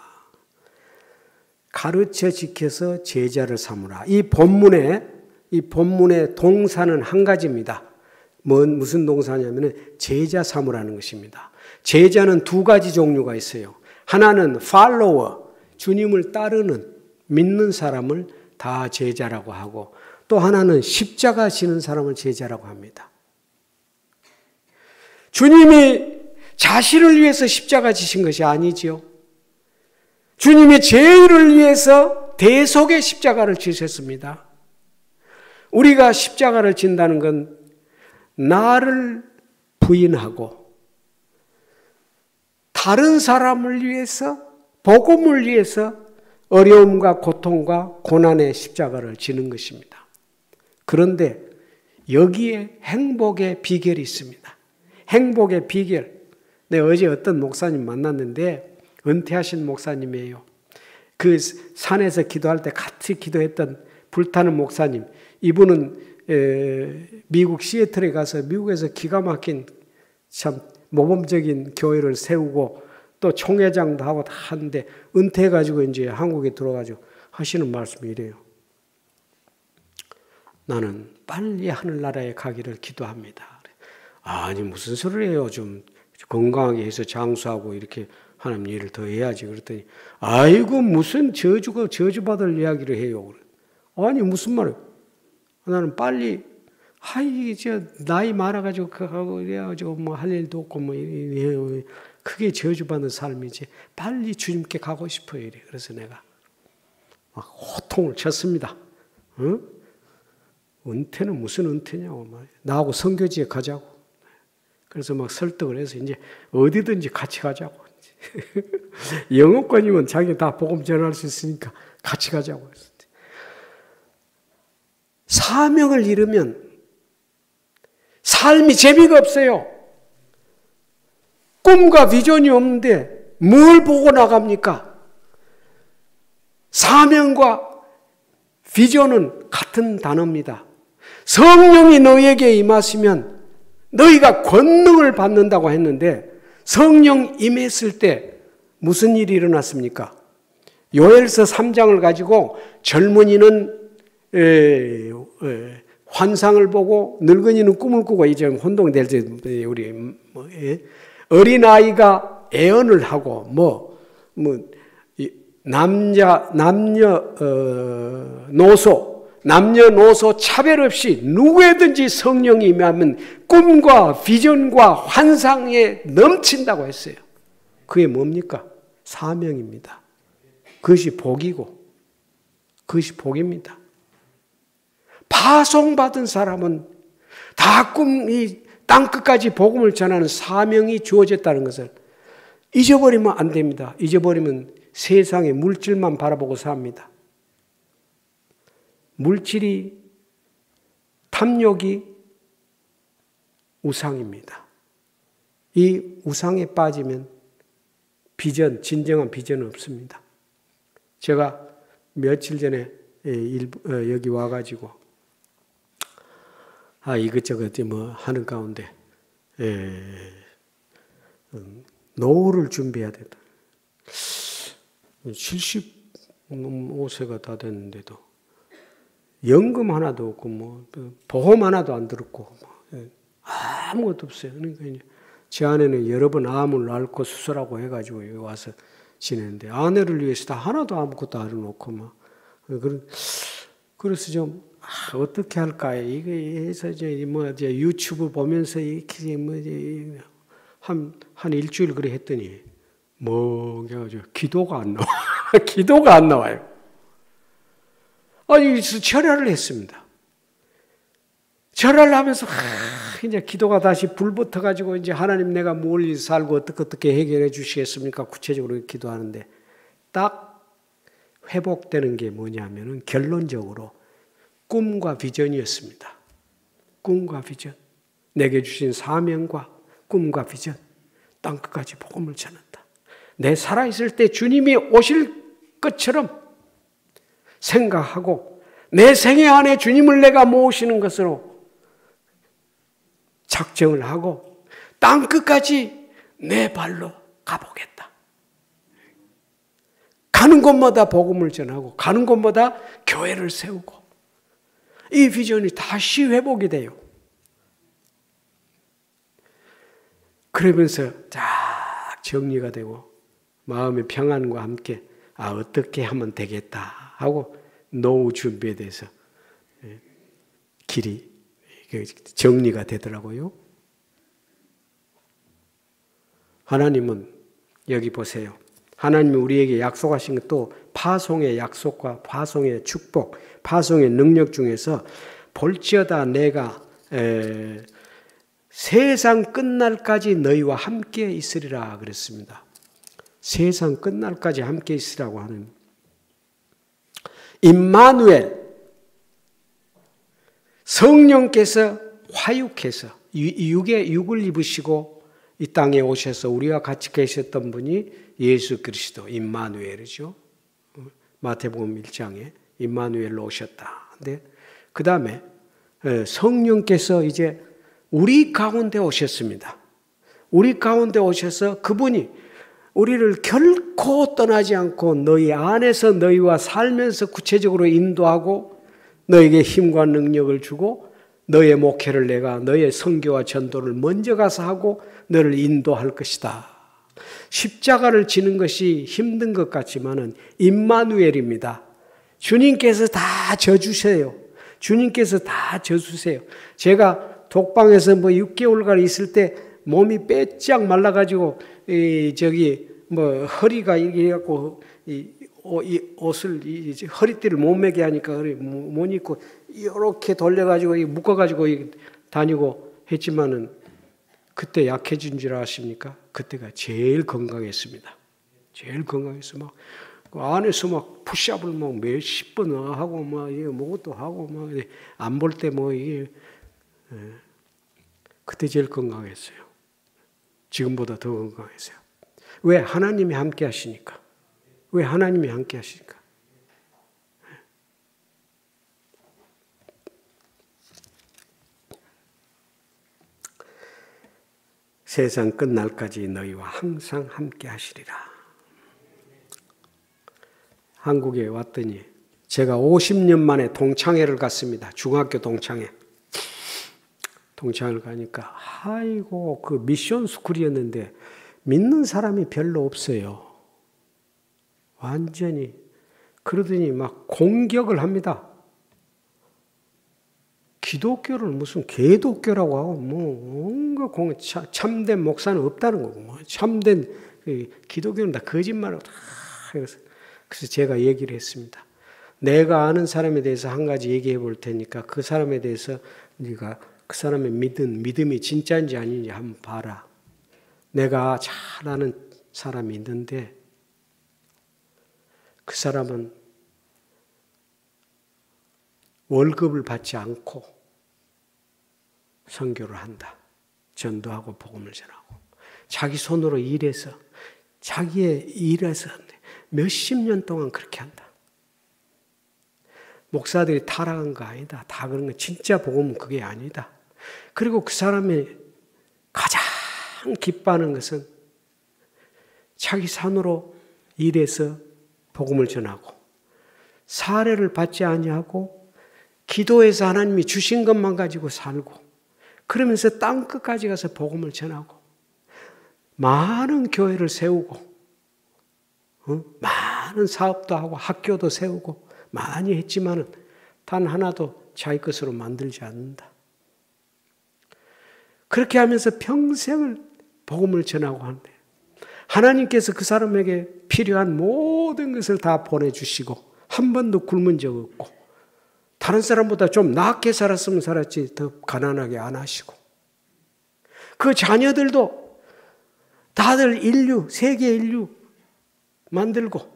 가르쳐 지켜서 제자를 삼으라. 이 본문의 동사는 한 가지입니다. 무슨 동사냐면 제자 삼으라는 것입니다. 제자는 두 가지 종류가 있어요. 하나는 follower, 주님을 따르는 믿는 사람을 다 제자라고 하고 또 하나는 십자가 지는 사람을 제자라고 합니다. 주님이 자신을 위해서 십자가 지신 것이 아니지요. 주님이 죄인을 위해서 대속의 십자가를 지셨습니다. 우리가 십자가를 진다는 건 나를 부인하고 다른 사람을 위해서, 복음을 위해서 어려움과 고통과 고난의 십자가를 지는 것입니다. 그런데 여기에 행복의 비결이 있습니다. 행복의 비결. 내가 어제 어떤 목사님 만났는데 은퇴하신 목사님이에요. 그 산에서 기도할 때 같이 기도했던 불타는 목사님. 이분은 미국 시애틀에 가서 미국에서 기가 막힌 참 모범적인 교회를 세우고 또 총회장도 하고 다 하는데 은퇴해가지고 이제 한국에 들어가지고 하시는 말씀이 이래요. 나는 빨리 하늘나라에 가기를 기도합니다. 아니 무슨 소리를 해요. 좀 건강하게 해서 장수하고 이렇게 하나님 일을 더 해야지. 그랬더니 아이고 무슨 저주받을 이야기를 해요. 아니 무슨 말이에요. 나는 빨리 이제 나이 많아가지고 그하고 이래가지고 뭐 할 일도 없고 뭐 그게 저주받는 삶이지. 빨리 주님께 가고 싶어요. 이래. 그래서 내가 막 호통을 쳤습니다. 응? 은퇴는 무슨 은퇴냐고 말이야. 나하고 선교지에 가자고. 그래서 막 설득을 해서 이제 어디든지 같이 가자고. 영업권이면 자기 다 복음 전할 수 있으니까 같이 가자고 했어요. 사명을 잃으면 삶이 재미가 없어요. 꿈과 비전이 없는데 뭘 보고 나갑니까? 사명과 비전은 같은 단어입니다. 성령이 너희에게 임하시면 너희가 권능을 받는다고 했는데 성령 임했을 때 무슨 일이 일어났습니까? 요엘서 3장을 가지고 젊은이는 환상을 보고 늙은이는 꿈을 꾸고 이제 혼동될 때 우리 어린아이가 애언을 하고 남녀노소 차별 없이 누구에든지 성령이 임하면 꿈과 비전과 환상에 넘친다고 했어요. 그게 뭡니까? 사명입니다. 그것이 복이고 그것이 복입니다. 파송받은 사람은 다 이 땅끝까지 복음을 전하는 사명이 주어졌다는 것을 잊어버리면 안 됩니다. 잊어버리면 세상의 물질만 바라보고 삽니다. 물질이, 탐욕이 우상입니다. 이 우상에 빠지면 진정한 비전은 없습니다. 제가 며칠 전에 여기 와가지고 이것저것 하는 가운데 노후를 준비해야 된다. 75세가 다 됐는데도 연금 하나도 없고 보험 하나도 안 들었고 아무것도 없어요. 그러니까 제 아내는 여러 번 암을 앓고 수술하고 해가지고 여기 와서 지내는데 아내를 위해서 다 하나도 아무것도 안 해놓고 그래서 좀 어떻게 할까? 이거 해서 이제 유튜브 보면서 이렇게 한 일주일 그래 했더니 기도가 안 나와. 기도가 안 나와요. 아니 철야를 했습니다. 철야를 하면서 이제 기도가 다시 불붙어 가지고 이제 하나님 내가 뭘 살고 어떻게 해결해 주시겠습니까? 구체적으로 기도하는데 딱 회복되는 게 뭐냐면은 결론적으로 꿈과 비전이었습니다. 꿈과 비전. 내게 주신 사명과 꿈과 비전. 땅끝까지 복음을 전한다. 내 살아있을 때 주님이 오실 것처럼 생각하고 내 생애 안에 주님을 내가 모시는 것으로 작정을 하고 땅끝까지 내 발로 가보겠다. 가는 곳마다 복음을 전하고 가는 곳마다 교회를 세우고 이 비전이 다시 회복이 돼요. 그러면서 딱 정리가 되고 마음의 평안과 함께 어떻게 하면 되겠다 하고 노후 준비에 대해서 길이 정리가 되더라고요. 하나님은 여기 보세요. 하나님이 우리에게 약속하신 것도 파송의 약속과 파송의 축복, 파송의 능력 중에서 볼지어다 내가 세상 끝날까지 너희와 함께 있으리라 그랬습니다. 세상 끝날까지 함께 있으라고 하는 임마누엘, 성령께서 화육해서 육을 입으시고 이 땅에 오셔서 우리와 같이 계셨던 분이 예수 그리스도 임마누엘이죠. 마태복음 1장에 임마누엘로 오셨다. 근데 그 다음에 성령께서 이제 우리 가운데 오셨습니다. 우리 가운데 오셔서 그분이 우리를 결코 떠나지 않고 너희 안에서 너희와 살면서 구체적으로 인도하고 너에게 힘과 능력을 주고 너의 목회를 내가 너의 선교와 전도를 먼저 가서 하고 너를 인도할 것이다. 십자가를 지는 것이 힘든 것 같지만은 임마누엘입니다. 주님께서 다 져주세요. 주님께서 다 져주세요. 제가 독방에서 6개월간 있을 때 몸이 빼짝 말라가지고 허리가 이렇게 해갖고 이 옷을 허리띠를 못 매게 하니까 못 입고 이렇게 돌려가지고 묶어가지고 다니고 했지만은 그때 약해진 줄 아십니까? 그때가 제일 건강했습니다. 제일 건강해서 막 그 안에서 막 푸시업을 막 몇십 번 하고 막 뭐것도 하고 막 안 볼 때 이게 그때 제일 건강했어요. 지금보다 더 건강했어요. 왜? 하나님이 함께 하시니까. 왜? 하나님이 함께 하시니까. 세상 끝날까지 너희와 항상 함께 하시리라. 한국에 왔더니 제가 50년 만에 동창회를 갔습니다. 중학교 동창회. 동창회를 가니까 아이고 그 미션 스쿨이었는데 믿는 사람이 별로 없어요. 완전히. 그러더니 막 공격을 합니다. 기독교를 무슨 개독교라고 하고 뭔가 참된 목사는 없다는 거고 참된 기독교는 다 거짓말하고 다 그래서 제가 얘기를 했습니다. 내가 아는 사람에 대해서 한 가지 얘기해 볼 테니까 그 사람에 대해서 네가 그 사람의 믿음이 진짜인지 아닌지 한번 봐라. 내가 잘 아는 사람이 있는데 그 사람은 월급을 받지 않고 선교를 한다. 전도하고 복음을 전하고 자기 손으로 일해서 자기의 일에서 몇십 년 동안 그렇게 한다. 목사들이 타락한 거 아니다. 다 그런 거 진짜 복음은 그게 아니다. 그리고 그 사람이 가장 기뻐하는 것은 자기 손으로 일해서 복음을 전하고 사례를 받지 아니하고 기도해서 하나님이 주신 것만 가지고 살고 그러면서 땅 끝까지 가서 복음을 전하고 많은 교회를 세우고 많은 사업도 하고 학교도 세우고 많이 했지만은 단 하나도 자기 것으로 만들지 않는다. 그렇게 하면서 평생을 복음을 전하고 하는데 하나님께서 그 사람에게 필요한 모든 것을 다 보내주시고 한 번도 굶은 적 없고 다른 사람보다 좀 낫게 살았으면 살았지 더 가난하게 안 하시고 그 자녀들도 다들 인류, 세계 인류 만들고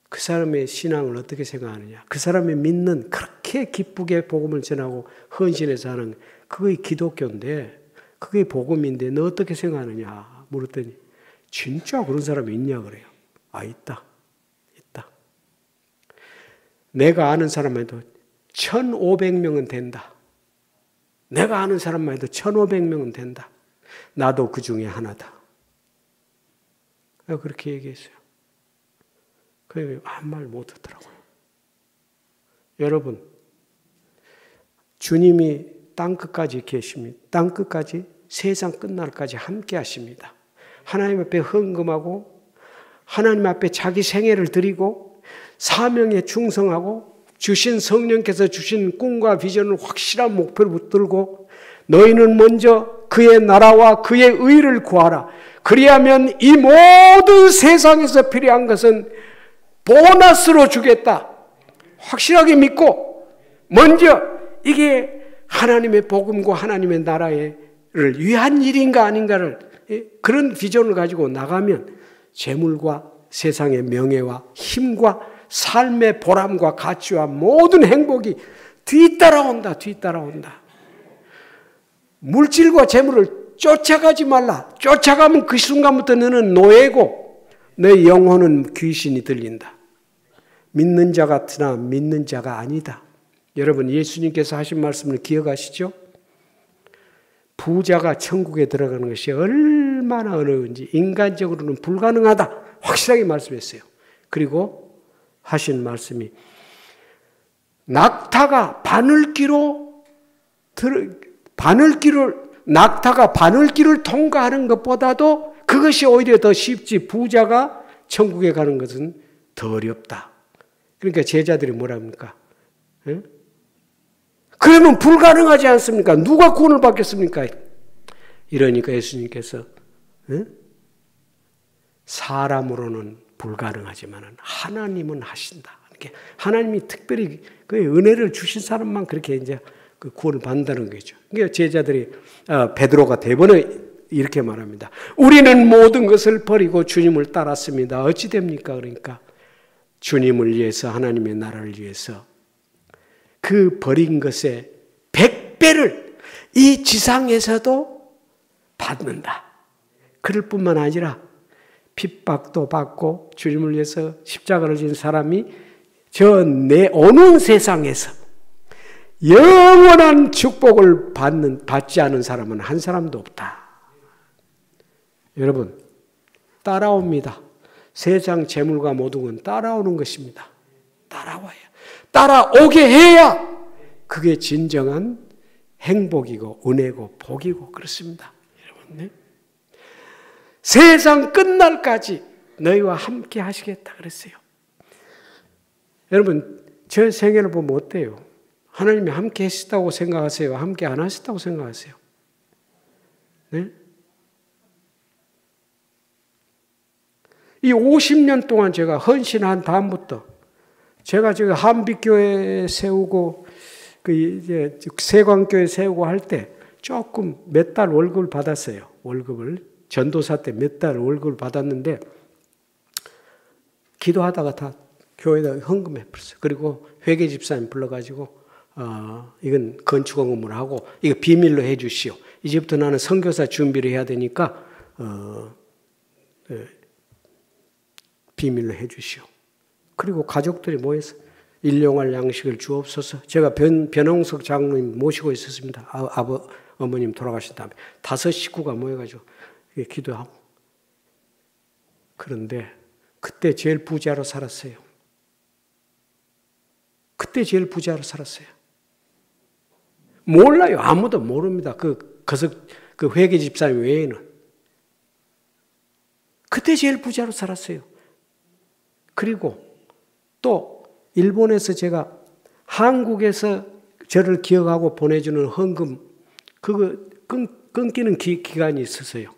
그 사람의 신앙을 어떻게 생각하느냐. 그 사람이 믿는 그렇게 기쁘게 복음을 전하고 헌신해서 하는 그게 기독교인데 그게 복음인데 너 어떻게 생각하느냐 물었더니 진짜 그런 사람이 있냐 그래요. 아 있다. 있다. 내가 아는 사람만 해도 1,500명은 된다. 내가 아는 사람만 해도 1,500명은 된다. 나도 그 중에 하나다. 그렇게 얘기했어요. 그 아무 말 못 듣더라고요. 여러분, 주님이 땅끝까지 계십니다. 땅끝까지 세상 끝날까지 함께 하십니다. 하나님 앞에 헌금하고 하나님 앞에 자기 생애를 드리고 사명에 충성하고 주신 성령께서 주신 꿈과 비전을 확실한 목표로 붙들고 너희는 먼저 그의 나라와 그의 의를 구하라. 그리하면 이 모든 세상에서 필요한 것은 보너스로 주겠다. 확실하게 믿고 먼저 이게 하나님의 복음과 하나님의 나라를 위한 일인가 아닌가를 그런 비전을 가지고 나가면 재물과 세상의 명예와 힘과 삶의 보람과 가치와 모든 행복이 뒤따라온다. 뒤따라온다. 물질과 재물을 쫓아가지 말라. 쫓아가면 그 순간부터 너는 노예고 내 영혼은 귀신이 들린다. 믿는 자 같으나 믿는 자가 아니다. 여러분 예수님께서 하신 말씀을 기억하시죠? 부자가 천국에 들어가는 것이 얼마나 어려운지 인간적으로는 불가능하다. 확실하게 말씀했어요. 그리고 하신 말씀이 낙타가 바늘길을 통과하는 것보다도 그것이 오히려 더 쉽지 부자가 천국에 가는 것은 더 어렵다. 그러니까 제자들이 뭐라 합니까? 예? 그러면 불가능하지 않습니까? 누가 구원을 받겠습니까? 이러니까 예수님께서 예? 사람으로는 불가능하지만 하나님은 하신다. 이렇게 하나님이 특별히 그 은혜를 주신 사람만 그렇게 이제 그 구원을 받는다는 거죠. 그러니까 제자들이 베드로가 대번에 이렇게 말합니다. 우리는 모든 것을 버리고 주님을 따랐습니다. 어찌 됩니까? 그러니까 주님을 위해서 하나님의 나라를 위해서 그 버린 것의 100배를 이 지상에서도 받는다. 그럴 뿐만 아니라 핍박도 받고 주님을 위해서 십자가를 진 사람이 저 내 오는 세상에서 영원한 축복을 받지 않은 사람은 한 사람도 없다. 여러분 따라옵니다. 세상 재물과 모든 건 따라오는 것입니다. 따라와야. 따라오게 해야 그게 진정한 행복이고 은혜고 복이고 그렇습니다. 여러분, 네? 세상 끝날까지 너희와 함께 하시겠다 그랬어요. 여러분 제 생애를 보면 어때요? 하나님이 함께 하시다고 생각하세요? 함께 안 하시다고 생각하세요? 네? 이 50년 동안 제가 헌신한 다음부터 제가 지금 한빛교회 세우고 그 이제 세광교회 세우고 할 때 조금 몇 달 월급을 받았어요. 월급을 전도사 때 몇 달 월급을 받았는데 기도하다가 다 교회에다 헌금해 버렸어요. 그리고 회계 집사님 불러가지고 이건 건축원금을 하고 이거 비밀로 해주시오. 이제부터 나는 선교사 준비를 해야 되니까 비밀로 해주시오. 그리고 가족들이 모여서 일용할 양식을 주옵소서. 제가 변홍석 장로님 모시고 있었습니다. 어머님 돌아가신 다음에 5 식구가 모여가지고 기도하고. 그런데 그때 제일 부자로 살았어요. 그때 제일 부자로 살았어요. 몰라요. 아무도 모릅니다. 그 회계 집사님 외에는. 그때 제일 부자로 살았어요. 그리고 또 일본에서 제가 한국에서 저를 기억하고 보내주는 헌금 그거 끊기는 기간이 있었어요.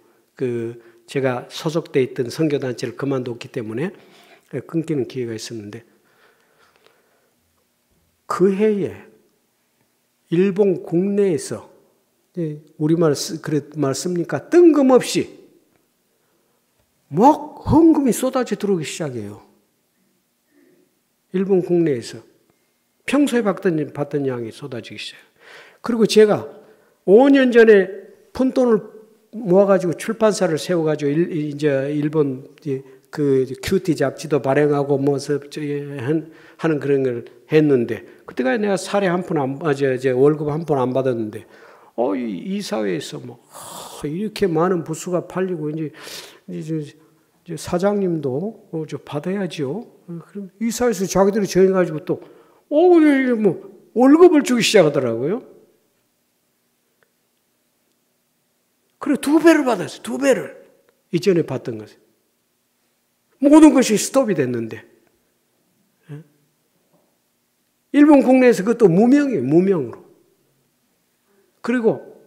제가 소속돼 있던 선교단체를 그만뒀기 때문에 끊기는 기회가 있었는데 그 해에 일본 국내에서 우리말 씁니까? 뜬금없이 막 헌금이 쏟아져 들어오기 시작해요. 일본 국내에서 평소에 받던 양이 쏟아지기 시작해요. 그리고 제가 5년 전에 푼 돈을 모아가지고 출판사를 세워가지고 이제 일본 그 큐티 잡지도 발행하고 하는 그런 걸 했는데 그때가 내가 사례 한 푼 월급 한 푼 안 받았는데 이 사회에서 이렇게 많은 부수가 팔리고 이제 사장님도 받아야죠. 그럼 이 사회에서 자기들이 정해가지고 또 월급을 주기 시작하더라고요. 그래 2배를 받았어요. 2배를 이전에 받던 것을. 모든 것이 스톱이 됐는데 일본 국내에서 그것도 무명이에요. 무명으로. 그리고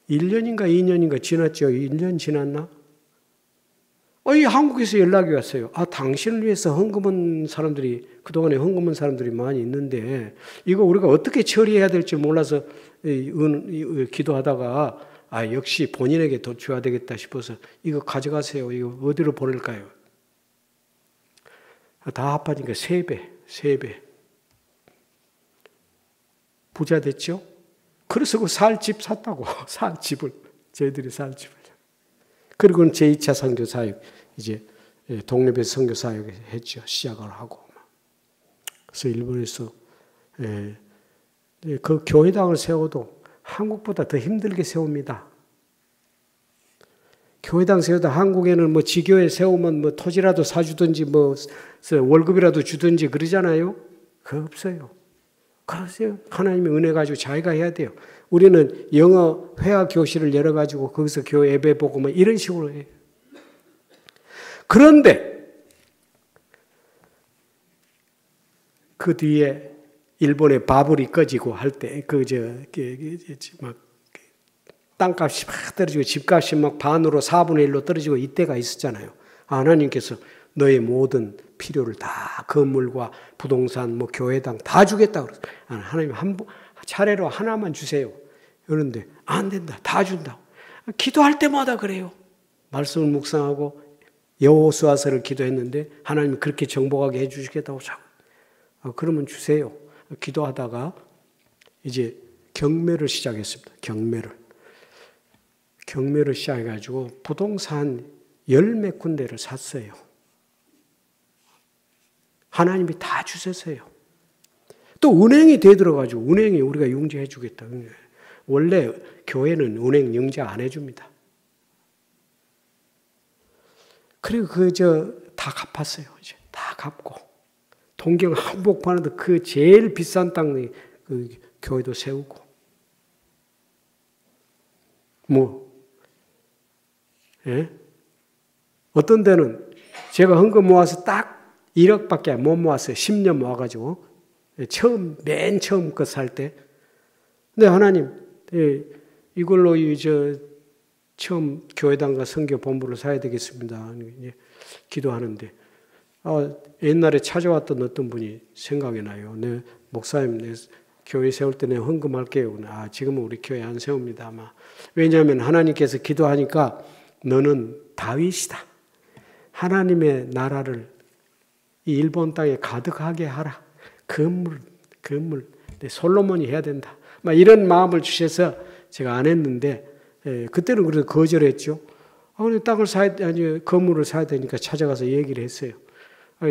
1년인가 2년인가 지났죠. 1년 지났나? 이 한국에서 연락이 왔어요. 당신을 위해서 헌금한 사람들이 그동안에 헌금한 사람들이 많이 있는데 이거 우리가 어떻게 처리해야 될지 몰라서 기도하다가 역시 본인에게 더 줘야 되겠다 싶어서 이거 가져가세요. 이거 어디로 보낼까요? 다 합하니까 3배. 부자 됐죠? 그래서 살 집 샀다고. 살 집을. 저희들이 살 집을. 그리고 제2차 선교 사역 이제 동네배 선교 사역 했죠. 시작을 하고. 그래서 일본에서 그 교회당을 세워도 한국보다 더 힘들게 세웁니다. 교회당 세워도 한국에는 지교회 세우면 토지라도 사주든지 월급이라도 주든지 그러잖아요. 그거 없어요. 그러세요. 하나님의 은혜 가지고 자기가 해야 돼요. 우리는 영어 회화 교실을 열어가지고 거기서 교회 예배 보고 이런 식으로 해요. 그런데 그 뒤에 일본의 바불이 꺼지고 할 때 땅값이 막 떨어지고 집값이 막 반으로 4분의 1로 떨어지고 이때가 있었잖아요. 하나님께서 너의 모든 필요를 다 건물과 부동산, 교회당 다 주겠다고 그랬어요. 하나님 차례로 하나만 주세요. 그런데 안 된다. 다 준다고. 기도할 때마다 그래요. 말씀을 묵상하고 여호수아서를 기도했는데 하나님이 그렇게 정복하게 해주시겠다고 자꾸. 그러면 주세요. 기도하다가 이제 경매를 시작했습니다. 경매를 시작해가지고 부동산 10몇 군데를 샀어요. 하나님이 다 주셨어요. 또 은행이 되들어가지고 은행이 우리가 융자해 주겠다. 원래 교회는 은행 융자 안 해줍니다. 그리고 다 갚았어요. 이제 다 갚고 동경 한복판에도 그 제일 비싼 땅에 그 교회도 세우고 어떤 데는 제가 헌금 모아서 딱 1억밖에 못 모았어요. 10년 모아가지고 맨 처음 거 살 때. 근데 하나님 이걸로 처음 교회당과 선교 본부를 사야 되겠습니다. 기도하는데 옛날에 찾아왔던 어떤 분이 생각이 나요. 네, 목사님, 내 교회 세울 때 내가 헌금할게요. 지금은 우리 교회 안 세웁니다. 아마. 왜냐하면 하나님께서 기도하니까 너는 다윗이다. 하나님의 나라를 이 일본 땅에 가득하게 하라. 건물, 솔로몬이 해야 된다. 이런 마음을 주셔서 제가 안 했는데 그때는 그래도 거절했죠. 땅을 건물을 사야 되니까 찾아가서 얘기를 했어요.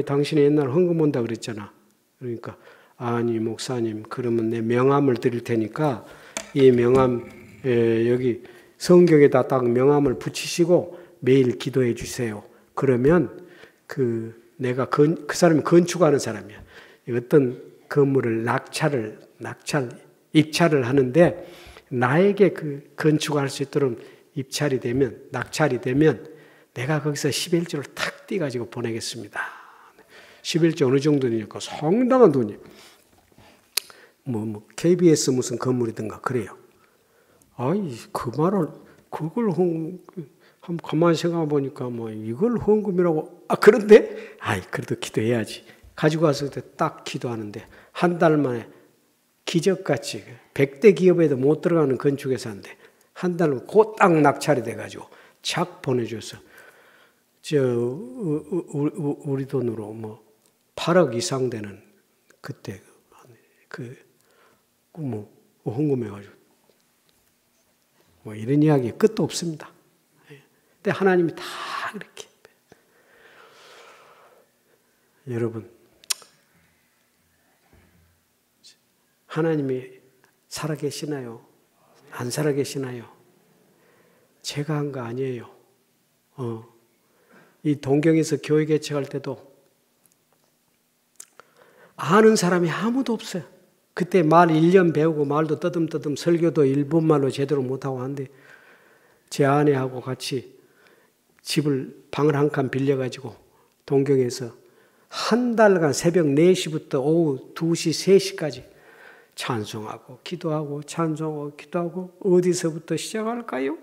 당신이 옛날에 헌금 온다 그랬잖아. 그러니까 아니 목사님 그러면 내 명함을 드릴 테니까 이 명함 여기 성경에다 딱 명함을 붙이시고 매일 기도해 주세요. 그러면 내가 그 사람이 건축하는 사람이야. 어떤 건물을 입찰을 하는데 나에게 건축할 수 있도록 낙찰이 되면 내가 거기서 11조를 탁 띄가지고 보내겠습니다. 11조 어느 정도 되니까 상당한 돈이에요. KBS 무슨 건물이든가 그래요. 아이, 그 말을, 그걸 한번 가만히 생각해 보니까 이걸 헌금이라고. 그런데, 그래도 기도해야지. 가지고 와서 딱 기도하는데, 한 달 만에 기적같이 100대 기업에도 못 들어가는 건축회사인데, 한 달은 곧 딱 낙찰이 돼가지고, 착 보내줘서, 우리 돈으로 8억 이상 되는 그때, 헌금해가지고. 이런 이야기 끝도 없습니다. 근데 하나님이 다 이렇게. 여러분, 하나님이 살아계시나요? 안 살아계시나요? 제가 한 거 아니에요. 이 동경에서 교회 개척할 때도 아는 사람이 아무도 없어요. 그때 말 1년 배우고 말도 떠듬떠듬 설교도 일본말로 제대로 못하고 하는데 제 아내하고 같이 방을 한 칸 빌려가지고 동경에서 한 달간 새벽 4시부터 오후 2시, 3시까지 찬송하고 기도하고 찬송하고 기도하고 어디서부터 시작할까요?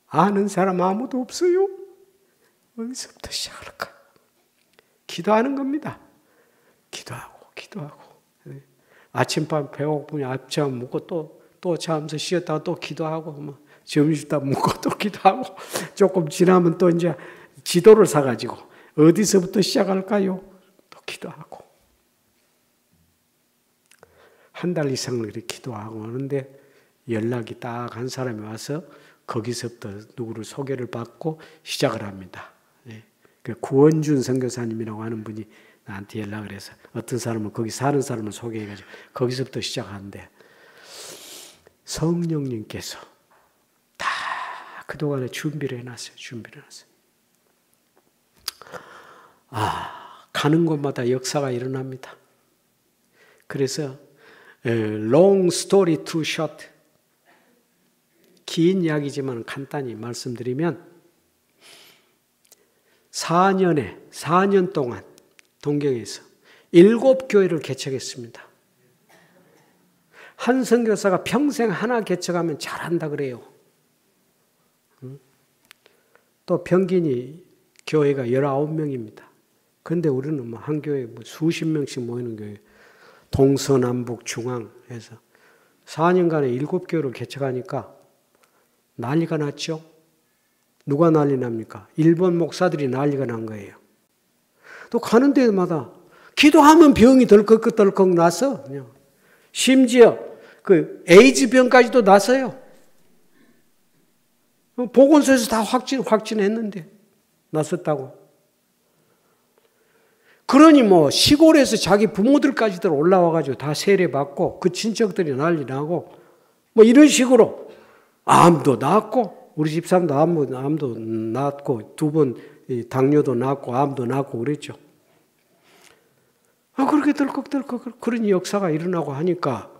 아는 사람 아무도 없어요. 어디서부터 시작할까? 기도하는 겁니다. 기도하고. 아침밤 배고프니 아침 먹고 또 잠서 쉬었다가 또 기도하고, 점심다 먹고 또 기도하고, 조금 지나면 또 이제 지도를 사가지고, 어디서부터 시작할까요? 또 기도하고. 한 달 이상을 이렇게 기도하고 하는데, 연락이 딱 한 사람이 와서, 거기서부터 누구를 소개를 받고 시작을 합니다. 구원준 선교사님이라고 하는 분이 나한테 연락을 해서 어떤 사람은 거기 사는 사람을 소개해가지고 거기서부터 시작하는데 성령님께서 다 그동안에 준비를 해놨어요. 가는 곳마다 역사가 일어납니다. 그래서 long story too short, 긴 이야기지만 간단히 말씀드리면 4년 동안 동경에서 7교회를 개척했습니다. 한 선교사가 평생 하나 개척하면 잘한다 그래요. 또 평균이 교회가 19명입니다. 그런데 우리는 한 교회에 수십 명씩 모이는 교회, 동서남북 중앙에서 4년간에 7교회를 개척하니까 난리가 났죠. 누가 난리 납니까? 일본 목사들이 난리가 난 거예요. 또 가는 데마다 기도하면 병이 덜컥 나서 그냥. 심지어 그 에이즈병까지도 났어요. 보건소에서 다 확진했는데 났었다고. 그러니 시골에서 자기 부모들까지도 올라와가지고 다 세례받고 그 친척들이 난리 나고 이런 식으로 암도 났고 우리 집사람도 암도 낳았고 2번 당뇨도 낳고 암도 낳고 그랬죠. 그렇게 덜컥 그런 역사가 일어나고 하니까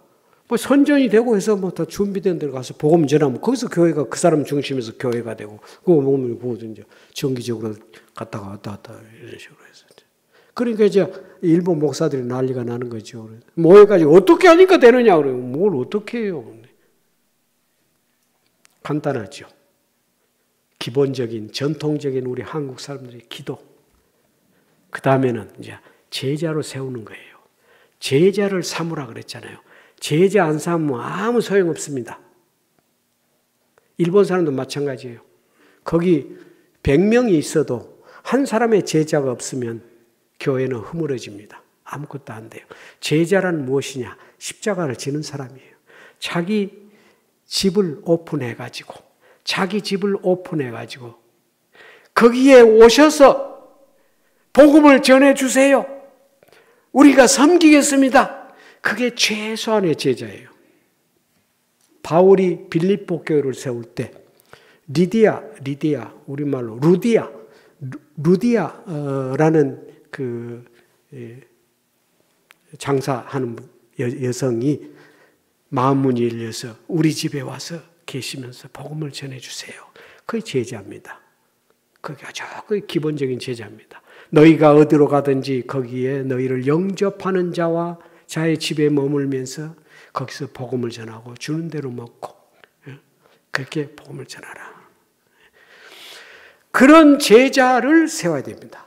선전이 되고 해서 다 준비된 데로 가서 복음 전하면 거기서 교회가 그 사람 중심에서 교회가 되고 그거 보면 이제 정기적으로 갔다 왔다 이런 식으로 해서 그러니까 이제 일본 목사들이 난리가 나는 거죠. 모여가지고 어떻게 하니까 되느냐 그래요. 뭘 어떻게 해요? 간단하죠. 기본적인 전통적인 우리 한국 사람들의 기도. 그 다음에는 이제 제자로 세우는 거예요. 제자를 삼으라 그랬잖아요. 제자 안 삼으면 아무 소용없습니다. 일본 사람도 마찬가지예요. 거기 100명이 있어도 한 사람의 제자가 없으면 교회는 허물어집니다. 아무것도 안 돼요. 제자란 무엇이냐? 십자가를 지는 사람이에요. 자기 집을 오픈해가지고 거기에 오셔서 복음을 전해주세요. 우리가 섬기겠습니다. 그게 최소한의 제자예요. 바울이 빌립보 교회를 세울 때 리디아 우리말로 루디아라는 그 장사하는 여성이 마음문이 열려서 우리 집에 와서 계시면서 복음을 전해주세요. 그게 제자입니다. 그게 아주 기본적인 제자입니다. 너희가 어디로 가든지 거기에 너희를 영접하는 자와 자의 집에 머물면서 거기서 복음을 전하고 주는 대로 먹고 그렇게 복음을 전하라. 그런 제자를 세워야 됩니다.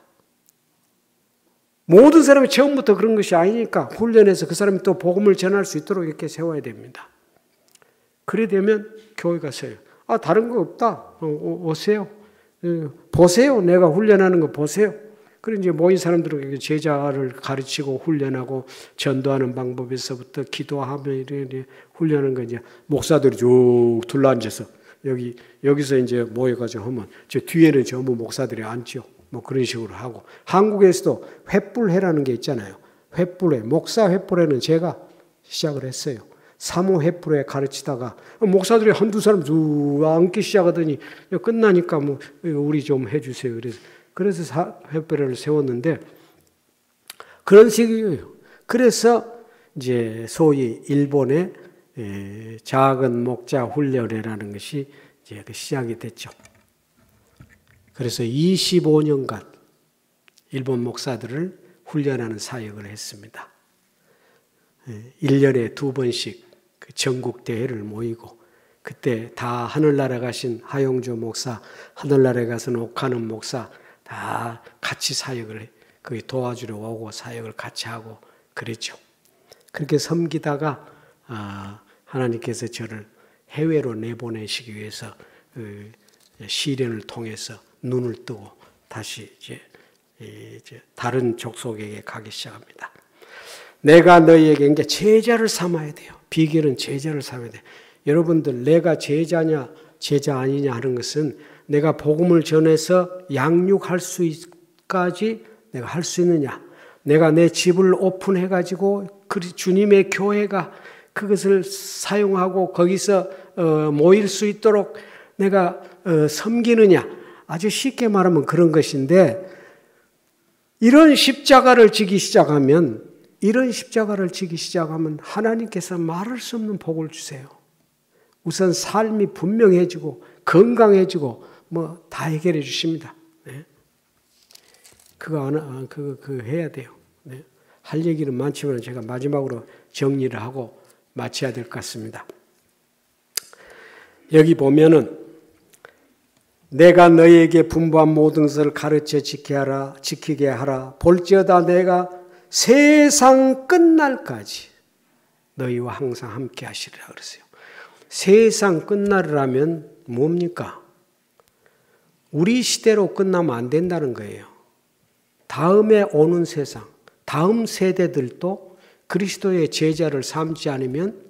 모든 사람이 처음부터 그런 것이 아니니까 훈련해서 그 사람이 또 복음을 전할 수 있도록 이렇게 세워야 됩니다. 그래 되면 교회가 서요. 다른 거 없다. 오세요. 보세요. 내가 훈련하는 거 보세요. 그래 이제 모인 사람들에게 제자를 가르치고 훈련하고 전도하는 방법에서부터 기도하며 이렇게 훈련하는 거 이제 목사들이 쭉 둘러앉아서 여기서 이제 모여가지고 하면 저 뒤에는 전부 목사들이 앉죠. 뭐 그런 식으로 하고 한국에서도 횃불회라는 게 있잖아요. 횃불회, 목사 횃불회는 제가 시작을 했어요. 사모 횃불회 가르치다가 목사들이 한두 사람 쭉 앉기 시작하더니 끝나니까 뭐 우리 좀 해주세요. 그래서 횃불회를 세웠는데 그런 식이에요. 그래서 이제 소위 일본의 작은 목자 훈련회라는 것이 이제 시작이 됐죠. 그래서 25년간 일본 목사들을 훈련하는 사역을 했습니다. 1년에 2번씩 전국 대회를 모이고 그때 다 하늘나라 가신 하용조 목사, 하늘나라에 가서는 옥하는 목사 다 같이 사역을 거기 도와주러 오고 사역을 같이 하고 그랬죠. 그렇게 섬기다가 하나님께서 저를 해외로 내보내시기 위해서 시련을 통해서 눈을 뜨고 다시 이제 다른 족속에게 가기 시작합니다. 내가 너희에게 이제 제자를 삼아야 돼요. 비결은 제자를 삼아야 돼요. 여러분들 내가 제자냐 제자 아니냐 하는 것은 내가 복음을 전해서 양육할 수까지 내가 할 수 있느냐. 내가 내 집을 오픈해가지고 주님의 교회가 그것을 사용하고 거기서 모일 수 있도록 내가 섬기느냐. 아주 쉽게 말하면 그런 것인데 이런 십자가를 지기 시작하면 하나님께서 말할 수 없는 복을 주세요. 우선 삶이 분명해지고 건강해지고 뭐 다 해결해 주십니다. 네. 그거 해야 돼요. 네. 할 얘기는 많지만 제가 마지막으로 정리를 하고 마쳐야 될 것 같습니다. 여기 보면은 내가 너희에게 분부한 모든 것을 가르쳐 지키게 하라. 볼지어다 내가 세상 끝날까지 너희와 항상 함께 하시리라 그랬어요. 세상 끝날이라면 뭡니까? 우리 시대로 끝나면 안 된다는 거예요. 다음에 오는 세상, 다음 세대들도 그리스도의 제자를 삼지 않으면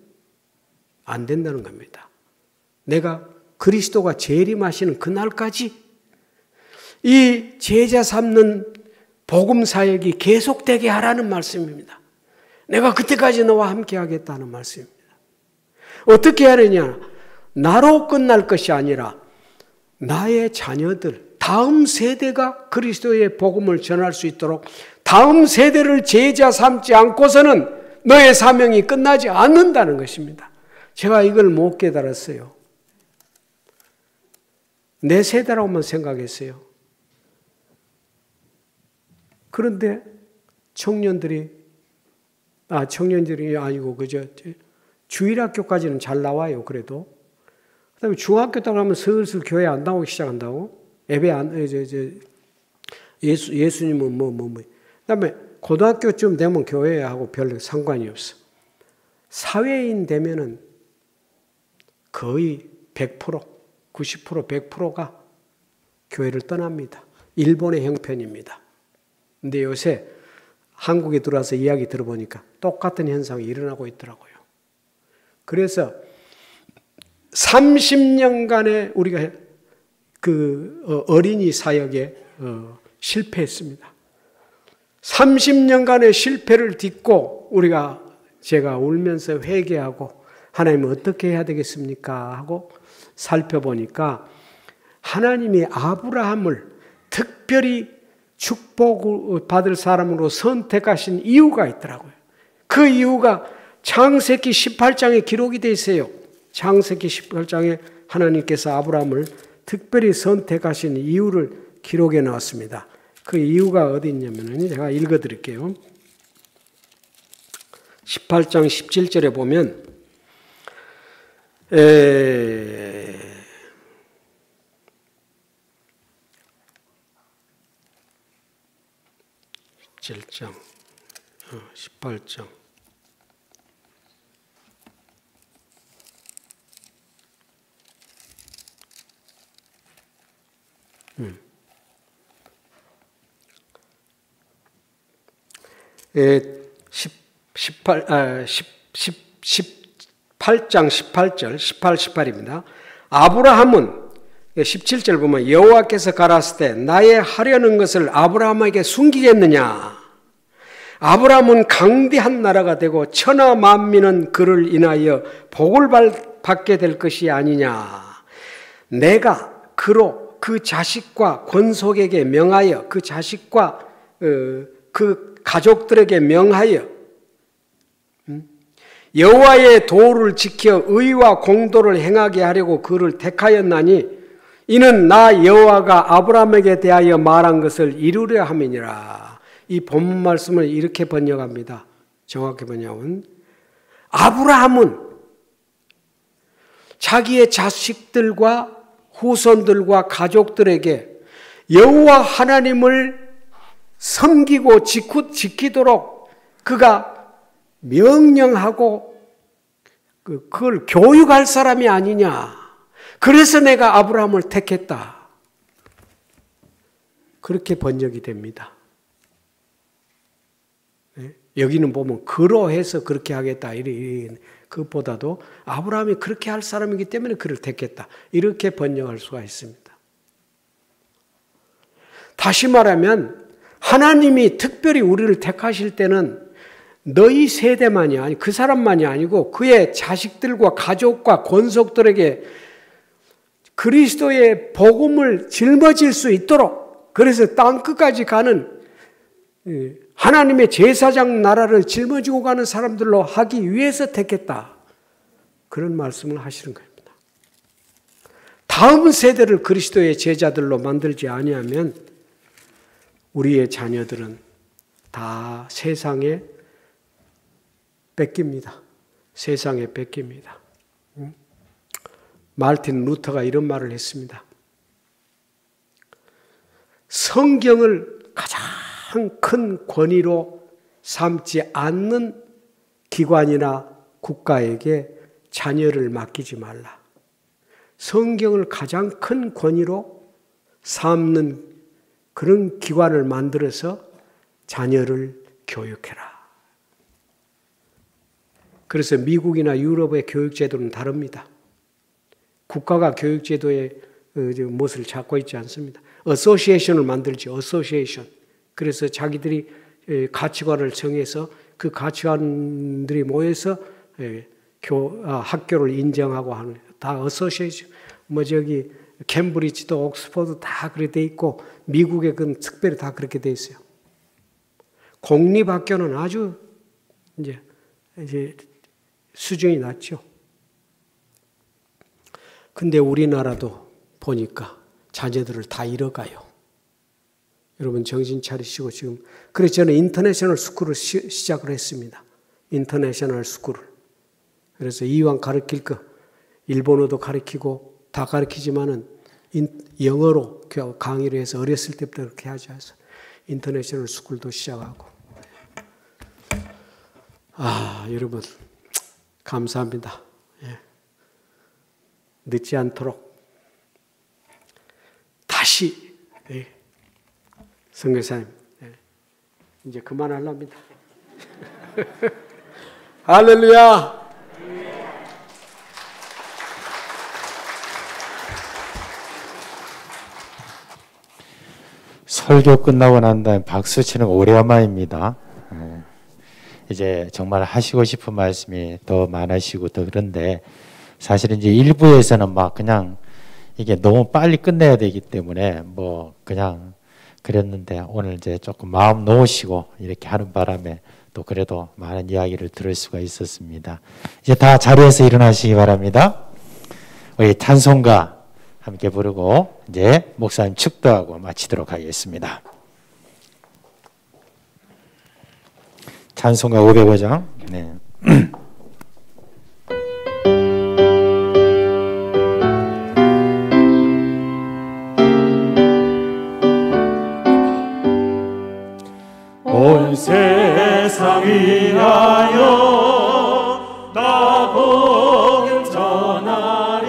안 된다는 겁니다. 내가 그리스도가 재림하시는 그날까지 이 제자 삼는 복음 사역이 계속되게 하라는 말씀입니다. 내가 그때까지 너와 함께 하겠다는 말씀입니다. 어떻게 하느냐? 나로 끝날 것이 아니라 나의 자녀들, 다음 세대가 그리스도의 복음을 전할 수 있도록 다음 세대를 제자 삼지 않고서는 너의 사명이 끝나지 않는다는 것입니다. 제가 이걸 못 깨달았어요. 내 세대라고만 생각했어요. 그런데 청년들이 아니고 주일학교까지는 잘 나와요. 그래도 그다음에 중학교 때 가면 슬슬 교회 안 나오기 시작한다고. 예수님은 그다음에 고등학교쯤 되면 교회하고 별 상관이 없어. 사회인 되면은 거의 100%, 90%, 100%가 교회를 떠납니다. 일본의 형편입니다. 근데 요새 한국에 들어와서 이야기 들어보니까 똑같은 현상이 일어나고 있더라고요. 그래서 30년간의 우리가 어린이 사역에 실패했습니다. 30년간의 실패를 딛고 제가 울면서 회개하고 하나님 어떻게 해야 되겠습니까? 하고 살펴보니까 하나님이 아브라함을 특별히 축복을 받을 사람으로 선택하신 이유가 있더라고요. 그 이유가 창세기 18장에 기록이 되어 있어요. 창세기 18장에 하나님께서 아브라함을 특별히 선택하신 이유를 기록해 놨습니다. 그 이유가 어디 있냐면 제가 읽어 드릴게요. 18장 17절에 보면 18장 (18장 18절) 18, 18입니다. 아브라함은 17절 보면 여호와께서 가라사대 때 나의 하려는 것을 아브라함에게 숨기겠느냐? 아브라함은 강대한 나라가 되고 천하 만민은 그를 인하여 복을 받게 될 것이 아니냐? 내가 그로 그 자식과 권속에게 명하여 그 자식과 그 가족들에게 명하여 여호와의 도를 지켜 의와 공도를 행하게 하려고 그를 택하였나니 이는 나 여호와가 아브라함에게 대하여 말한 것을 이루려 함이니라. 이 본문 말씀을 이렇게 번역합니다. 정확히 번역은 아브라함은 자기의 자식들과 후손들과 가족들에게 여호와 하나님을 섬기고 지키도록 그가 명령하고 그걸 교육할 사람이 아니냐. 그래서 내가 아브라함을 택했다. 그렇게 번역이 됩니다. 여기는 보면 그러해서 그렇게 하겠다. 그것보다도 아브라함이 그렇게 할 사람이기 때문에 그를 택했다. 이렇게 번역할 수가 있습니다. 다시 말하면 하나님이 특별히 우리를 택하실 때는 너희 세대만이 아니 그 사람만이 아니고 그의 자식들과 가족과 권속들에게 그리스도의 복음을 짊어질 수 있도록 그래서 땅 끝까지 가는 하나님의 제사장 나라를 짊어지고 가는 사람들로 하기 위해서 택했다. 그런 말씀을 하시는 겁니다. 다음 세대를 그리스도의 제자들로 만들지 아니하면 우리의 자녀들은 다 세상에 뺏깁니다. 세상에 뺏깁니다. 마르틴 루터가 이런 말을 했습니다. 성경을 가장 큰 권위로 삼지 않는 기관이나 국가에게 자녀를 맡기지 말라. 성경을 가장 큰 권위로 삼는 그런 기관을 만들어서 자녀를 교육해라. 그래서 미국이나 유럽의 교육제도는 다릅니다. 국가가 교육제도의 못을 잡고 있지 않습니다. 어소시에이션을 만들죠. 어소시에이션. 그래서 자기들이 가치관을 정해서 그 가치관들이 모여서 학교를 인정하고 하는 다 어소시에이션. 저기 캠브리지도 옥스퍼드 다 그렇게 돼 있고 미국의 그 특별히 다 그렇게 돼 있어요. 공립학교는 아주 이제 수준이 낮죠. 근데 우리나라도 보니까 자녀들을 다 잃어가요. 여러분 정신 차리시고 지금 그래서 저는 인터내셔널 스쿨을 시작을 했습니다. 인터내셔널 스쿨을. 그래서 이왕 가르칠 거 일본어도 가르치고 다 가르치지만은 영어로 강의를 해서 어렸을 때부터 그렇게 하지 않아서 인터내셔널 스쿨도 시작하고. 여러분 감사합니다. 늦지 않도록 다시 선교사님 이제 그만하랍니다. 할렐루야. 설교 끝나고 난 다음에 박수 치는 거 오래간만입니다. 이제 정말 하시고 싶은 말씀이 더 많으시고 더 그런데 사실은 이제 일부에서는 막 그냥 이게 너무 빨리 끝내야 되기 때문에 뭐 그냥 그랬는데 오늘 이제 조금 마음 놓으시고 이렇게 하는 바람에 또 그래도 많은 이야기를 들을 수가 있었습니다. 이제 다 자리에서 일어나시기 바랍니다. 우리 찬송가 함께 부르고 이제 목사님 축도하고 마치도록 하겠습니다. 찬송가 505장. 네. 온 세상 위하여 나 복음 전하리.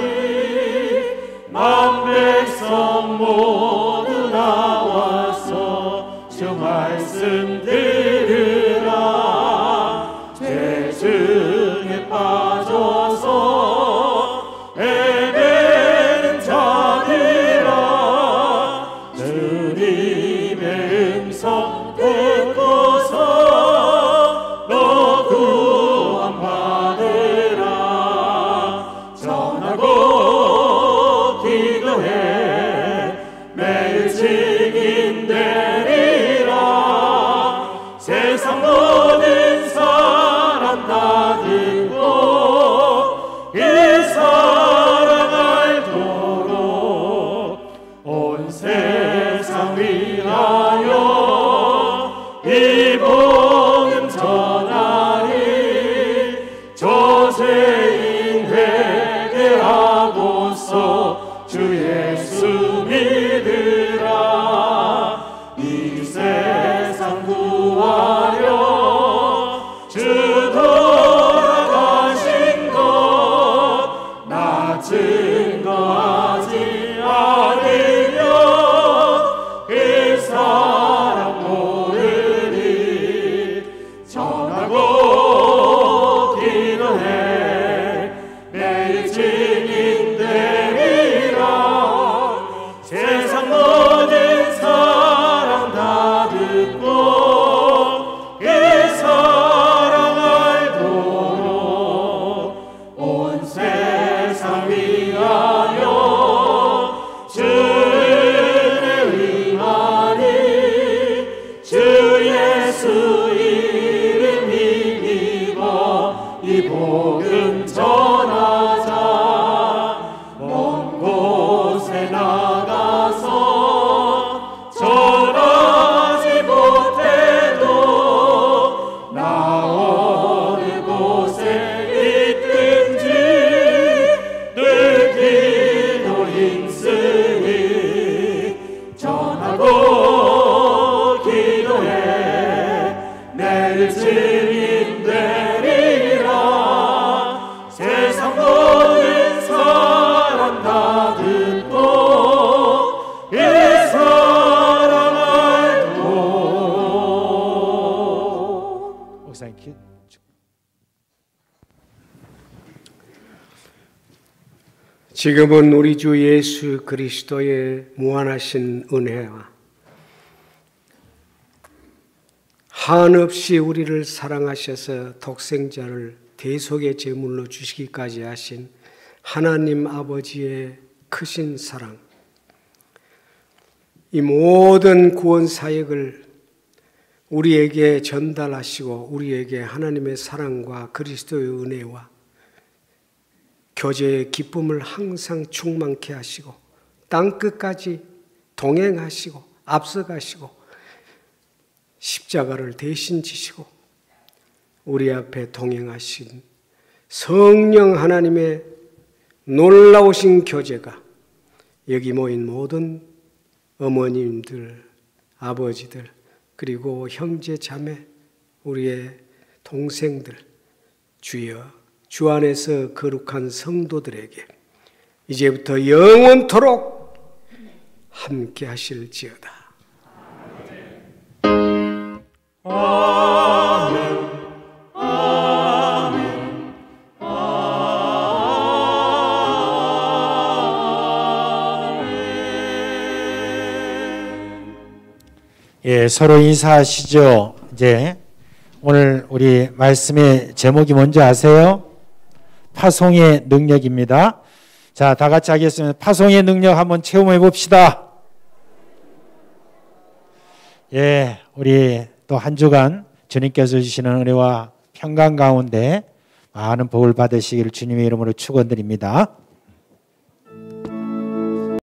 만 백성 모두 나와서 주 말씀 들으라. 죄 중에 빠져서 헤매는 자들아, 주님의 음성 듣고서 너 구원 받으라. 전하고 기도해 매일 증인 되리라. 세상 모든 사람 다 듣고 이 사랑 알도록 온 세상 위하여 이 복음 전하리. 조세인 회개하고서 주 예수 믿으라. 이 세상 구하려 주 돌아가신 것 나 증거하지 않으면 그 사람 모르리. 전하고 기도해 매일 증인 되리라. 세상 모든 사람 다 듣고 이 사랑 알도록 온 세상 위하여 주를 위하니. 주 예수 이름 힘입어 이 복음 전하자. 먼 곳에 나가서 전하지 못해도 나 어느 곳에 있든지 늘 기도 힘쓰니. 전하고 기도해 내일 증인 되리라. 세상 모든 사람 다 듣고 이 사랑 알도록. 목사님 지금은 우리 주 예수 그리스도의 무한하신 은혜와 한없이 우리를 사랑하셔서 독생자를 대속의 제물로 주시기까지 하신 하나님 아버지의 크신 사랑, 이 모든 구원 사역을 우리에게 전달하시고 우리에게 하나님의 사랑과 그리스도의 은혜와 교제의 기쁨을 항상 충만케 하시고 땅끝까지 동행하시고 앞서가시고 십자가를 대신 지시고 우리 앞에 동행하신 성령 하나님의 놀라우신 교제가 여기 모인 모든 어머님들, 아버지들, 그리고 형제 자매, 우리의 동생들, 주여 주 안에서 거룩한 성도들에게 이제부터 영원토록 함께 하실지어다. 아멘. 아멘. 예, 서로 인사하시죠. 이제 오늘 우리 말씀의 제목이 뭔지 아세요? 파송의 능력입니다. 자, 다 같이 하겠습니다. 파송의 능력 한번 체험해 봅시다. 예, 우리 또 한 주간 주님께서 주시는 은혜와 평강 가운데 많은 복을 받으시기를 주님의 이름으로 축원드립니다.